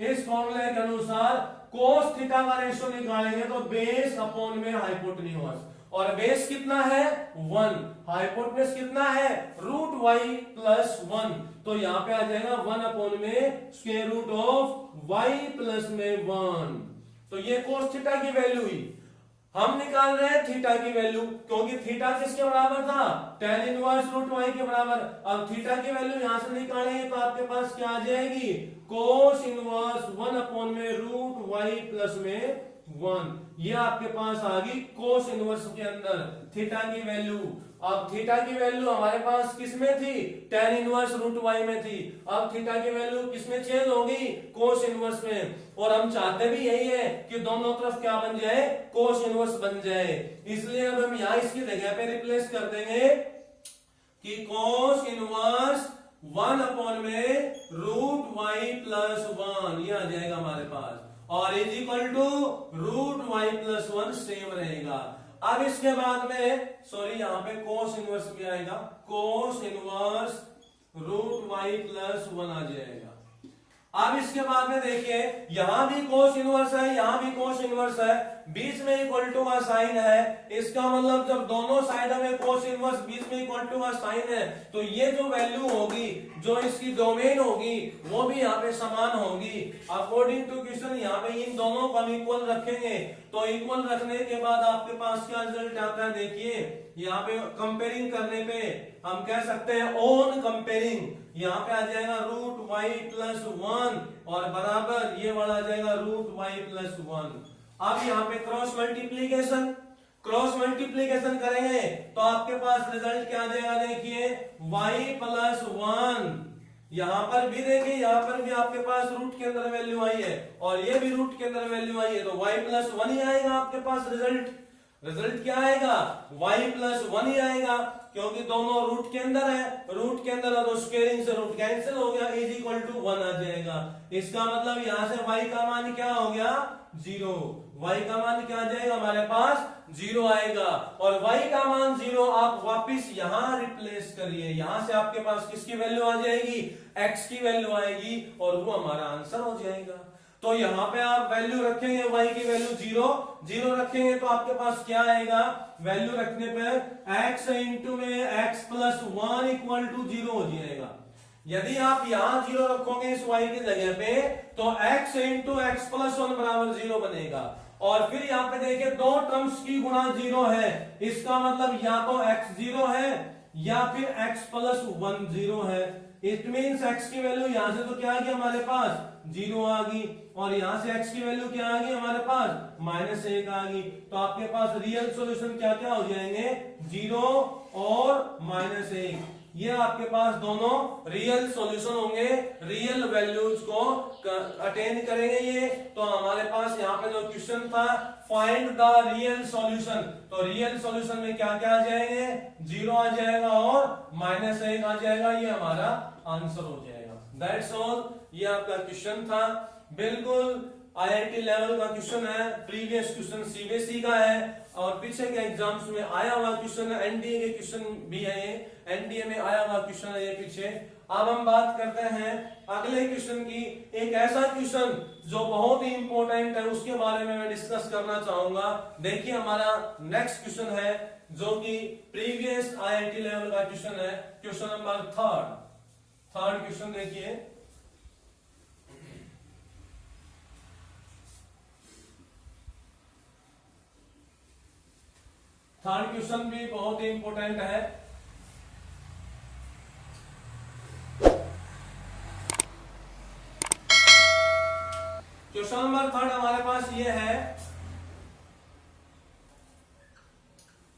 इस फॉर्मूले के अनुसार कोस थीटा का रेशियो निकालेंगे तो बेस अपॉन में हाइपोटेन्यूज, और बेस कितना है 1, हाइपोटेन्यूज कितना है रूट y प्लस 1। तो यहां पे आ जाएगा 1 अपॉन में square root of y plus में 1। तो ये कोस थीटा की वैल्यू हुई। हम निकाल रहे हैं थीटा की वैल्यू, क्योंकि थीटा किसके बराबर था, tan इनवर्स रूट y के बराबर। अब थीटा की वैल्यू यहां से निकालेंगे तो आपके पास क्या आ जाएगी, कोस इनवर्स 1 अपॉन में रूट y प्लस में 1। ये आपके पास आ गई कोस इनवर्स के अंदर थीटा की वैल्यू। अब थीटा की वैल्यू हमारे पास किसमें थी, tan इनवर्स रूट y में थी। अब थीटा की वैल्यू किसमें चेंज होगी, कोस इनवर्स में। और हम चाहते भी यही है कि दोनों तरफ क्या बन जाए, कोस इनवर्स बन जाए। इसलिए अब हम यहां इसकी जगह पे रिप्लेस कर देंगे कि कोस इनवर्स 1 अपॉन में रूट y प्लस 1, ये आ जाएगा हमारे पास, और is equal to root y plus 1 same रहेगा। अब इसके बाद में सॉरी यहां पे कोस इनवर्स भी आएगा, cos inverse root y plus 1 आ जाएगा। अब इसके बाद में देखिए यहां भी कोस इनवर्स है, यहां भी कोस इनवर्स है, बीच में इक्वल टू का साइन है। इसका मतलब जब दोनों साइड में कोस इनवर्स बीच में इक्वल टू का साइन है, तो ये जो वैल्यू होगी, जो इसकी डोमेन होगी, वो भी यहाँ पे समान होगी। अकॉर्डिंग टू क्वेश्चन यहाँ पे इन दोनों को हम इक्वल रखेंगे। तो इक्वल रखने के बाद आपके पास क्या रिजल्ट आता है, देखिए यहाँ पे कंपेयरिंग करने पे हम कह सकते हैं ऑन कंपेयरिंग, यहाँ पे आ जाएगा रूट वाई प्लस 1 और बराबर ये वाला आ जाएगा रूट वाई प्लस 1। अब यहाँ पे क्रॉस मल्टीप्लीकेशन करेंगे तो आपके पास रिजल्ट क्या आ जाएगा, देखिए y प्लस 1। यहां पर भी देखिए, यहां पर भी आपके पास रूट के अंदर वैल्यू आई है और ये भी रूट के अंदर वैल्यू आई है, तो y प्लस 1 ही आएगा आपके पास रिजल्ट क्या आएगा, y प्लस 1 ही आएगा, क्योंकि दोनों रूट के अंदर है, रूट के अंदर है तो स्क्वायरिंग से रूट कैंसिल हो गया, इज इक्वल टू 1 आ जाएगा। इसका मतलब यहां से y का मान क्या हो गया, 0। y का मान क्या आ जाएगा, हमारे पास 0 आएगा और y का मान 0 आप वापिस यहां रिप्लेस करिए, यहां से आपके पास किसकी वैल्यू आ जाएगी, x की वैल्यू आएगी और वो हमारा आंसर हो जाएगा। तो यहां पे आप वैल्यू रखेंगे, y की वैल्यू 0 रखेंगे तो आपके पास क्या आएगा, वैल्यू रखने पे x इंटू में x प्लस 1 इक्वल टू 0 हो जाएगा। यदि आप यहां 0 रखोगे इस y की जगह पे तो x इंटू एक्स प्लस 1 बराबर 0 बनेगा। और फिर यहाँ पे देखिए दो टर्म्स की गुणा 0 है, इसका मतलब या तो x 0 है या फिर x प्लस 1 0 है। इट मीन्स x की वैल्यू यहां से तो क्या आ गई हमारे पास 0 आ गई और यहां से x की वैल्यू क्या आ गई हमारे पास -1 आ गई। तो आपके पास रियल सॉल्यूशन क्या क्या हो जाएंगे, 0 और -1। ये आपके पास दोनों रियल सॉल्यूशन होंगे, रियल वैल्यूज को अटेन करेंगे ये। तो हमारे पास यहाँ पे जो क्वेश्चन था फाइंड द रियल सॉल्यूशन, तो रियल सॉल्यूशन में क्या क्या आ जाएंगे, 0 आ जाएगा और -1 आ जाएगा, ये हमारा आंसर हो जाएगा। दैट्स ऑल, ये आपका क्वेश्चन था, बिल्कुल IIT लेवल का क्वेश्चन है, प्रीवियस क्वेश्चन CBSE का है और पीछे के एग्जाम्स में आया हुआ क्वेश्चन है, NDA के क्वेश्चन भी है, ये NDA में आया हुआ क्वेश्चन है ये पीछे। अब हम बात करते हैं अगले क्वेश्चन की, एक ऐसा क्वेश्चन जो बहुत ही इंपॉर्टेंट है, उसके बारे में मैं डिस्कस करना चाहूंगा। देखिए हमारा नेक्स्ट क्वेश्चन है जो कि प्रीवियस IIT लेवल का क्वेश्चन है, क्वेश्चन नंबर थर्ड क्वेश्चन देखिए। थर्ड क्वेश्चन भी बहुत ही इंपॉर्टेंट है। क्वेश्चन नंबर 3 हमारे पास ये है,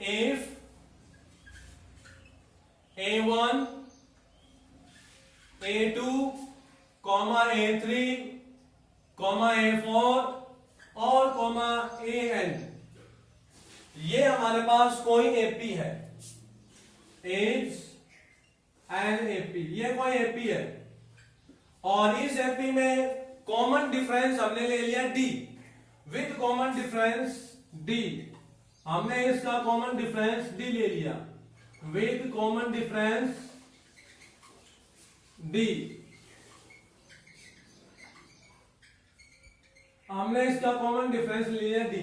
if A1 A2 A3 A4 और AN, ये हमारे पास कोई एपी है, इज एन एपी, ये कोई एपी है और इस एपी में कॉमन डिफरेंस हमने ले लिया D, with common difference D, हमने इसका कॉमन डिफरेंस D ले लिया, विद कॉमन डिफरेंस D, हमने इसका कॉमन डिफरेंस ले लिया D।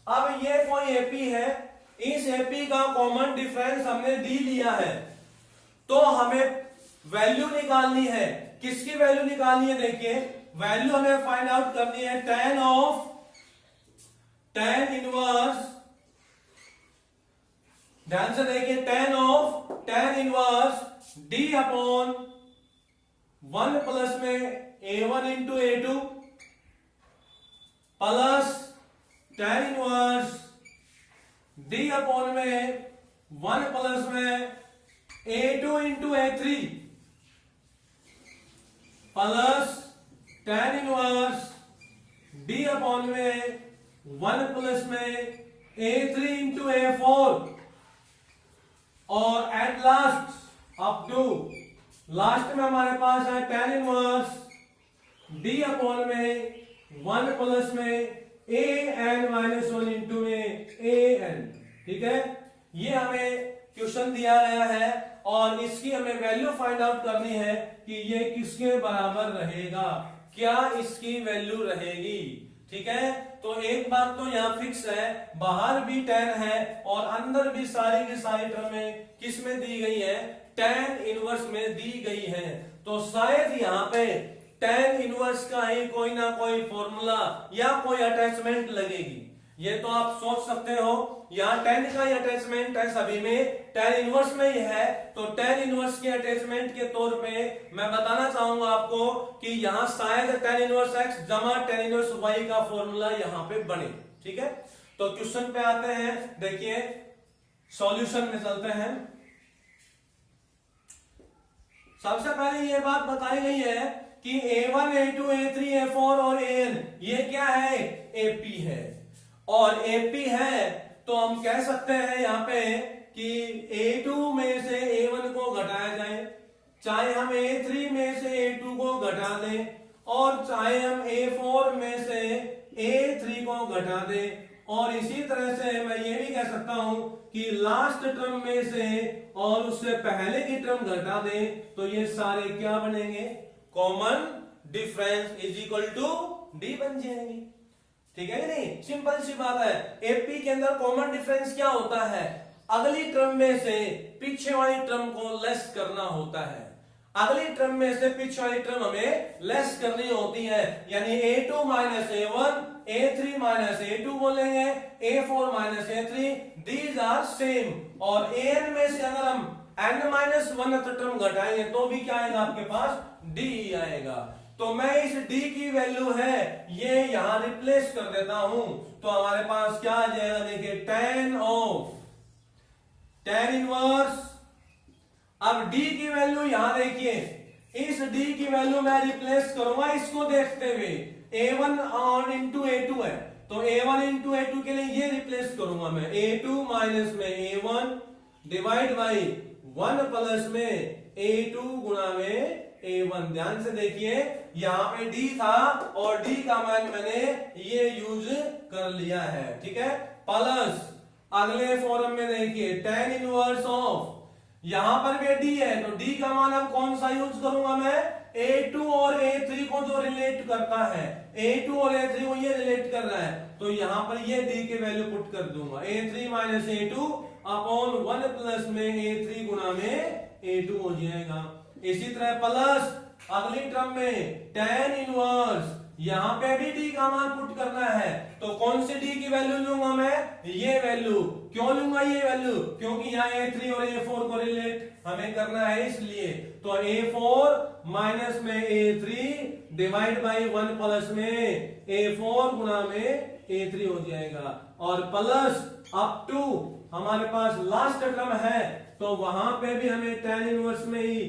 अब ये कोई एपी है, इस एपी का कॉमन डिफरेंस हमने D लिया है, तो हमें वैल्यू निकालनी है, किसकी वैल्यू निकालनी है, देखिए वैल्यू हमें फाइंड आउट करनी है tan इनवर्स, ध्यान से देखिए tan inverse D upon 1 plus में A1 into A2 plus tan inverse D upon में 1 प्लस में A2 into A3 plus tan inverse D upon में 1 प्लस में A3 इंटू A4 और at last up to last में हमारे पास है tan inverse D upon में 1 प्लस में an-1 इंटू में an। ठीक है, ये हमें क्वेश्चन दिया गया है और इसकी हमें वैल्यू फाइंड आउट करनी है कि ये किसके बराबर रहेगा, क्या इसकी वैल्यू रहेगी। ठीक है, तो एक बात तो यहाँ फिक्स है, बाहर भी tan है और अंदर भी सारी की सारी टर्में किस में दी गई है, tan इनवर्स में दी गई है। तो शायद यहाँ पे tan इनवर्स का ही कोई ना कोई फॉर्मूला या कोई अटैचमेंट लगेगी, ये तो आप सोच सकते हो यहाँ tan का ही अटैचमेंट है सभी में, tan इनवर्स में ही है, तो tan इनवर्स के अटैचमेंट के तौर पे मैं बताना चाहूंगा आपको कि यहाँ शायद tan इनवर्स x जमा tan इनवर्स y का फॉर्मूला यहाँ पे बने। ठीक है, तो क्वेश्चन पे आते हैं, देखिए सॉल्यूशन में चलते हैं। सबसे पहले ये बात बताई गई है कि A1, A2, A3, A4 और AN ये क्या है, AP है, और AP है तो हम कह सकते हैं यहां पे कि A2 में से A1 को घटाया जाए, चाहे हम A3 में से A2 को घटा दें, और चाहे हम A4 में से A3 को घटा दें, और इसी तरह से मैं ये भी कह सकता हूं कि लास्ट टर्म में से और उससे पहले की टर्म घटा दें, तो ये सारे क्या बनेंगे, common difference is equal to D बन जाएंगे। ठीक है कि नहीं, सिंपल सी बात है। एपी के अंदर कॉमन डिफरेंस क्या होता है, अगली टर्म में से पीछे वाली टर्म को लेस करना होता है, अगली टर्म में से पीछे वाली टर्म हमें लेस करनी होती है, यानी A2 minus A1, A3 minus A2 बोलेंगे, A4 minus A3, these are same, और AN में से अगर हम n माइनस 1 टर्म घटाएंगे तो भी क्या आएगा आपके पास, D आएगा। तो मैं इस D की वैल्यू है ये यहां रिप्लेस कर देता हूं, तो हमारे पास क्या आ जाएगा, देखिए tan इनवर्स, अब D की वैल्यू यहां देखिए, इस D की वैल्यू मैं रिप्लेस करूंगा इसको देखते हुए, A1 और इंटू A2 है, तो A1 इंटू A2 के लिए ये रिप्लेस करूंगा मैं, A2 माइनस में A1 डिवाइड बाई 1 प्लस में A2 गुणा में A1। ध्यान से देखिए यहां पे D था और D का मान मैंने ये यूज कर लिया है। ठीक है, प्लस अगले फॉर्म में देखिए tan इनवर्स ऑफ, यहां पर भी D है तो D का मान अब कौन सा यूज करूंगा मैं, A2 और A3 को जो रिलेट करता है, A2 और A3 को ये रिलेट कर रहा है, तो यहां पर ये D की वैल्यू पुट कर दूंगा, A3 minus A2 upon 1 plus में A3 गुणा में A2 हो जाएगा। इसी तरह प्लस अगली टर्म में tan इनवर्स, यहां पे भी D का मान पुट करना है, तो कौन सी D की वैल्यू लूंगा मैं, ये वैल्यू। क्यों लूंगा ये वैल्यू, क्योंकि यहाँ A3 और A4 को रिलेट हमें करना है इसलिए, तो A4 माइनस में A3 डिवाइड बाई 1 प्लस में A4 गुणा में A3 हो जाएगा, और प्लस अप टू हमारे पास लास्ट टर्म है, तो वहां पे भी हमें tan इनवर्स में ही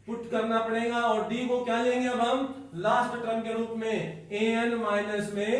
पुट करना पड़ेगा, और D को क्या लेंगे अब हम लास्ट टर्म के रूप में AN माइनस में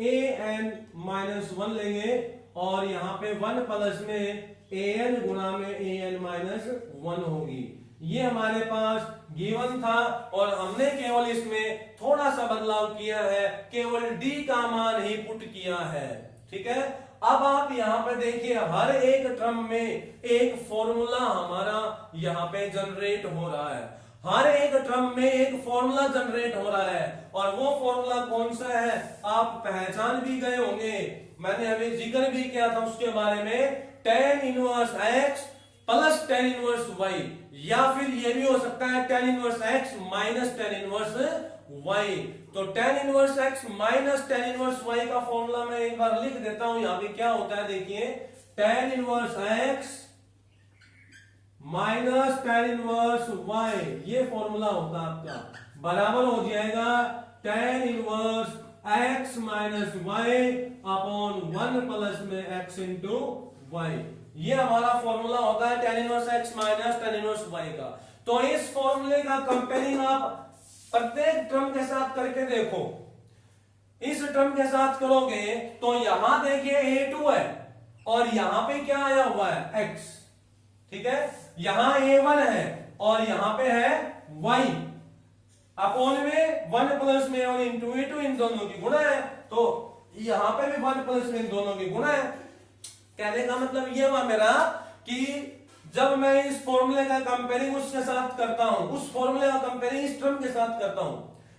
AN माइनस 1 लेंगे, और यहाँ पे 1 प्लस में AN गुणा में AN माइनस 1 होगी। ये हमारे पास गिवन था और हमने केवल इसमें थोड़ा सा बदलाव किया है, केवल D का मान ही पुट किया है। ठीक है, अब आप यहां पर देखिए हर एक टर्म में एक फॉर्मूला हमारा यहां पे जनरेट हो रहा है, हर एक टर्म में एक फॉर्मूला जनरेट हो रहा है, और वो फॉर्मूला कौन सा है आप पहचान भी गए होंगे, मैंने अभी जिक्र भी किया था उसके बारे में, tan inverse x plus tan inverse y, या फिर ये भी हो सकता है tan inverse x minus tan inverse y। तो tan inverse x minus tan inverse y का फॉर्मूला मैं एक बार लिख देता हूं, यहां पे क्या होता है देखिए, tan inverse x minus tan inverse y, ये फॉर्मूला होता है आपका, बराबर हो जाएगा tan inverse x minus y upon 1 plus में x इंटू y। ये हमारा फॉर्मूला होता है tan inverse x minus tan inverse y का। तो इस फॉर्मूले का कंपेयरिंग आप प्रत्येक टर्म के साथ करके देखो, इस टर्म के साथ करोगे तो यहां देखिए A2 है और यहां पे क्या आया हुआ है x, ठीक है, यहां A1 है और यहां पे है y, अपॉन में 1 प्लस में और इंटू A2, इन दोनों की गुणा है, तो यहां पे भी 1 प्लस में इन दोनों की गुणा है। कहने का मतलब ये हुआ मेरा कि जब मैं इस फॉर्मूले का कंपेयरिंग उसके साथ करता हूं, उस फॉर्मूले का कंपेयरिंग इस टर्म के साथ करता हूं,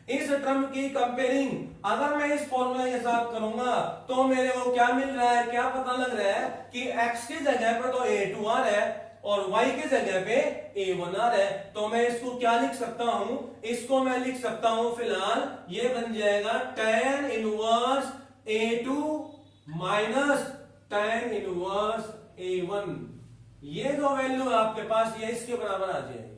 इस टर्म की कंपेयरिंग अगर मैं इस फॉर्मूले के साथ करूंगा तो मेरे को क्या मिल रहा है, क्या पता लग रहा है कि x की जगह पर तो A2 आ रहा है और y की जगह पे A1 आ रहा है। तो मैं इसको क्या लिख सकता हूं, इसको मैं लिख सकता हूं फिलहाल ये बन जाएगा tan inverse A2 minus tan inverse A1। ये जो वैल्यू आपके पास ये इसके बराबर आ जाएगी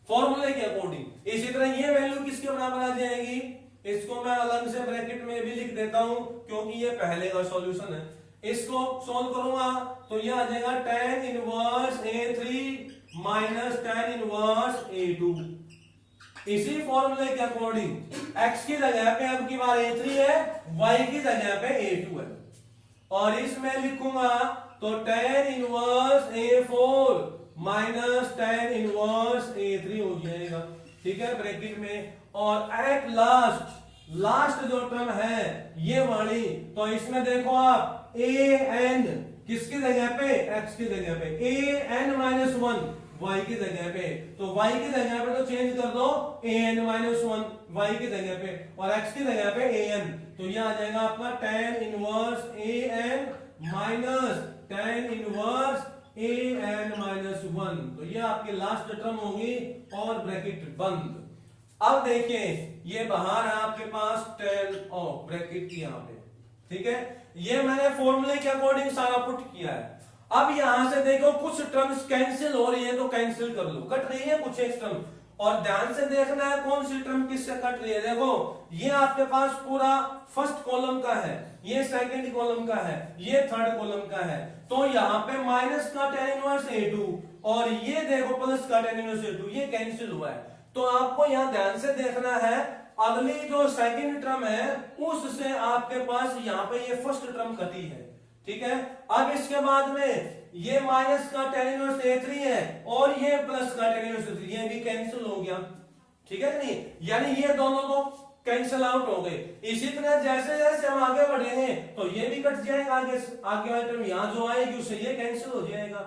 फॉर्मूले के अकॉर्डिंग। इसी तरह ये वैल्यू किसके बराबर आ जाएगी, इसको मैं अलग से ब्रैकेट में भी लिख देता हूं क्योंकि ये पहले का सॉल्यूशन है। इसको सॉल्व करूंगा तो ये आ जाएगा tan inverse A3 minus tan inverse A2। इसी फॉर्मूले के अकॉर्डिंग x की जगह पे अब की बार A3 है, y की जगह पे A2 है, और इसमें लिखूंगा तो tan inverse A4 minus tan inverse A3 हो जाएगा, ठीक है, ब्रैकेट में। और एट लास्ट जो टर्म है ये वाली, तो इसमें देखो आप an किसकी जगह पे, x की जगह पे, an माइनस 1 y की जगह पे, तो y की जगह पे तो चेंज कर दो an माइनस 1 y की जगह पे, और x की जगह पे an, तो ये आ जाएगा आपका tan inverse an minus tan inverse an minus 1। तो ये आपकी लास्ट टर्म होगी और ब्रैकेट बंद। अब देखिए ये बाहर है आपके पास tan ऑफ ब्रैकेट की यहाँ पे, ठीक है, ये मैंने फॉर्मूले के अकॉर्डिंग सारा पुट किया है। अब यहां से देखो कुछ टर्म्स कैंसिल हो रही है तो कैंसिल कर लो, कट रही है कुछ एक टर्म, और ध्यान से देखना है कौन सी टर्म किससे कट रही है। देखो ये आपके पास पूरा फर्स्ट कॉलम का है, ये सेकंड कॉलम का है, ये थर्ड कॉलम का है, तो यहाँ पे माइनस का tan इनवर्स A2 और ये देखो प्लस का tan इनवर्स A2, ये कैंसिल हुआ है। तो आपको यहाँ ध्यान से देखना है, अगली जो सेकंड टर्म है उससे आपके पास यहाँ पे ये फर्स्ट टर्म कटी है, ठीक है। अब इसके बाद में ये माइनस का tan इनवर्स A3 है और ये प्लस का tan इनवर्स A3, ये भी कैंसिल हो गया, ठीक है नहीं, यानी ये दोनों तो कैंसिल आउट हो गए। इसी तरह जैसे जैसे हम आगे बढ़ेंगे तो ये भी कट जाएगा, आगे वाली टर्म यहां जो आएगी उससे ये कैंसिल हो जाएगा।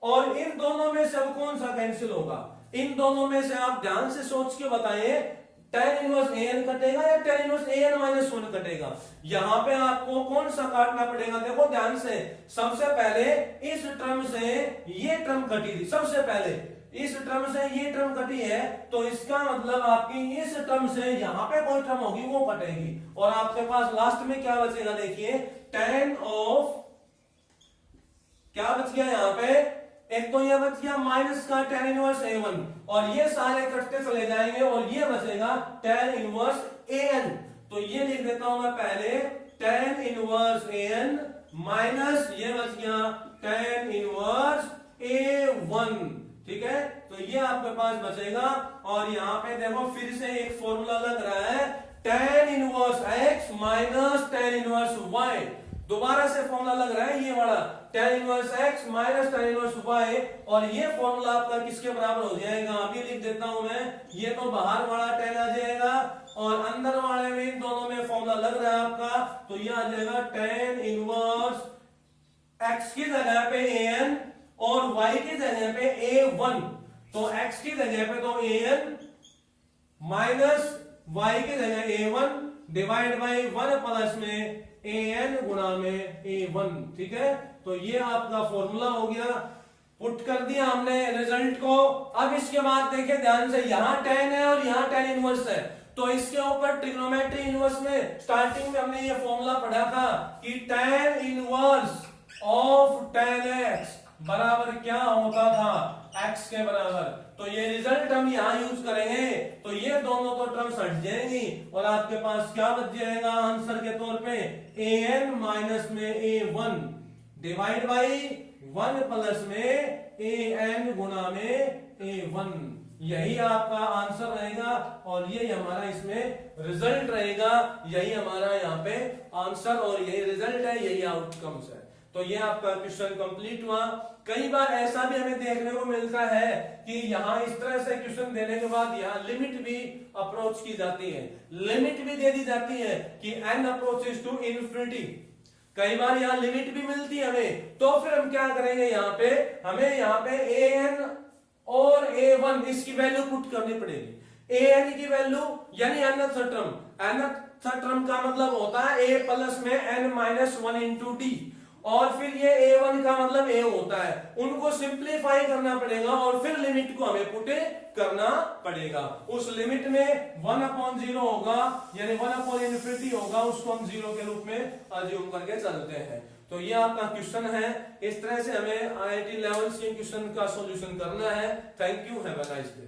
और इन दोनों में से अब कौन सा कैंसिल होगा, इन दोनों में से आप ध्यान से सोच के बताइए, tan इनवर्स an कटेगा या tan इनवर्स an माइनस 1 कटेगा। यहां पे आपको कौन सा काटना पड़ेगा, देखो ध्यान से, सबसे पहले इस टर्म से ये टर्म कटी थी, सबसे पहले इस टर्म से ये टर्म कटी है, तो इसका मतलब आपकी इस टर्म से यहां पे कोई टर्म होगी वो कटेगी, और आपके पास लास्ट में क्या बचेगा, देखिए tan ऑफ, क्या बच गया यहाँ पे, एक तो ये बच गया माइनस का tan इनवर्स A1 और ये सारे कटते चले जाएंगे और ये बचेगा tan इनवर्स an। तो ये लिख देता हूं मैं पहले tan इनवर्स an माइनस ये बच गया tan इनवर्स A1, ठीक है। तो ये आपके पास बचेगा, और यहां पे देखो फिर से एक फॉर्मूला लग रहा है tan inverse x minus tan inverse y, दोबारा से फॉर्मूला लग रहा है ये वाला tan inverse x minus tan inverse y, और ये फॉर्मूला आपका किसके बराबर हो जाएगा, अभी लिख देता हूं मैं, ये तो बाहर वाला tan आ जाएगा और अंदर वाले में इन दोनों में फॉर्मूला लग रहा है आपका, तो ये आ जाएगा tan इनवर्स x की जगह पे an और y की जगह पे A1, तो x की जगह पे तो an माइनस y की जगह A1 डिवाइड बाई 1 प्लस में an गुणा में A1, ठीक है। तो ये आपका फॉर्मूला हो गया, पुट कर दिया हमने रिजल्ट को। अब इसके बाद देखिए ध्यान से, यहां tan है और यहां tan इनवर्स है, तो इसके ऊपर ट्रिग्नोमेट्री इनवर्स में स्टार्टिंग में हमने ये फॉर्मूला पढ़ा था कि tan inverse of tan x बराबर क्या होता था, x के बराबर। तो ये रिजल्ट हम यहां यूज करेंगे, तो ये दोनों तो टर्म्स हट जाएंगी और आपके पास क्या बच जाएगा आंसर के तौर पे, an माइनस में A1 डिवाइड बाई 1 प्लस में an गुणा में A1, यही आपका आंसर रहेगा और यही हमारा इसमें रिजल्ट रहेगा, यही हमारा यहाँ पे आंसर और यही रिजल्ट है, यही आउटकम्स है। तो ये आपका क्वेश्चन कंप्लीट हुआ। कई बार ऐसा भी हमें देखने को मिलता है कि यहां इस तरह से क्वेश्चन देने के बाद यहां लिमिट भी अप्रोच की जाती है, लिमिट भी दे दी जाती है कि n अप्रोचेस टू इन्फिनिटी। कई बार यहाँ लिमिट भी मिलती है हमें, तो फिर हम क्या करेंगे, यहाँ पे हमें यहाँ पे an और A1 इसकी वैल्यू पुट करनी पड़ेगी। an की वैल्यू यानी nth टर्म, nth टर्म का मतलब होता है a प्लस में n माइनस 1 इंटू डी, और फिर ये a1 का मतलब a होता है, उनको सिंप्लीफाई करना पड़ेगा और फिर लिमिट को हमें पुट करना पड़ेगा। उस लिमिट में 1/0 होगा, यानी 1/∞ होगा, उसको हम 0 के रूप में अज्यूम करके चलते हैं। तो ये आपका क्वेश्चन है। इस तरह से हमें IIT लेवल्स के क्वेश्चन का सॉल्यूशन करना है। Thank you, have a nice day.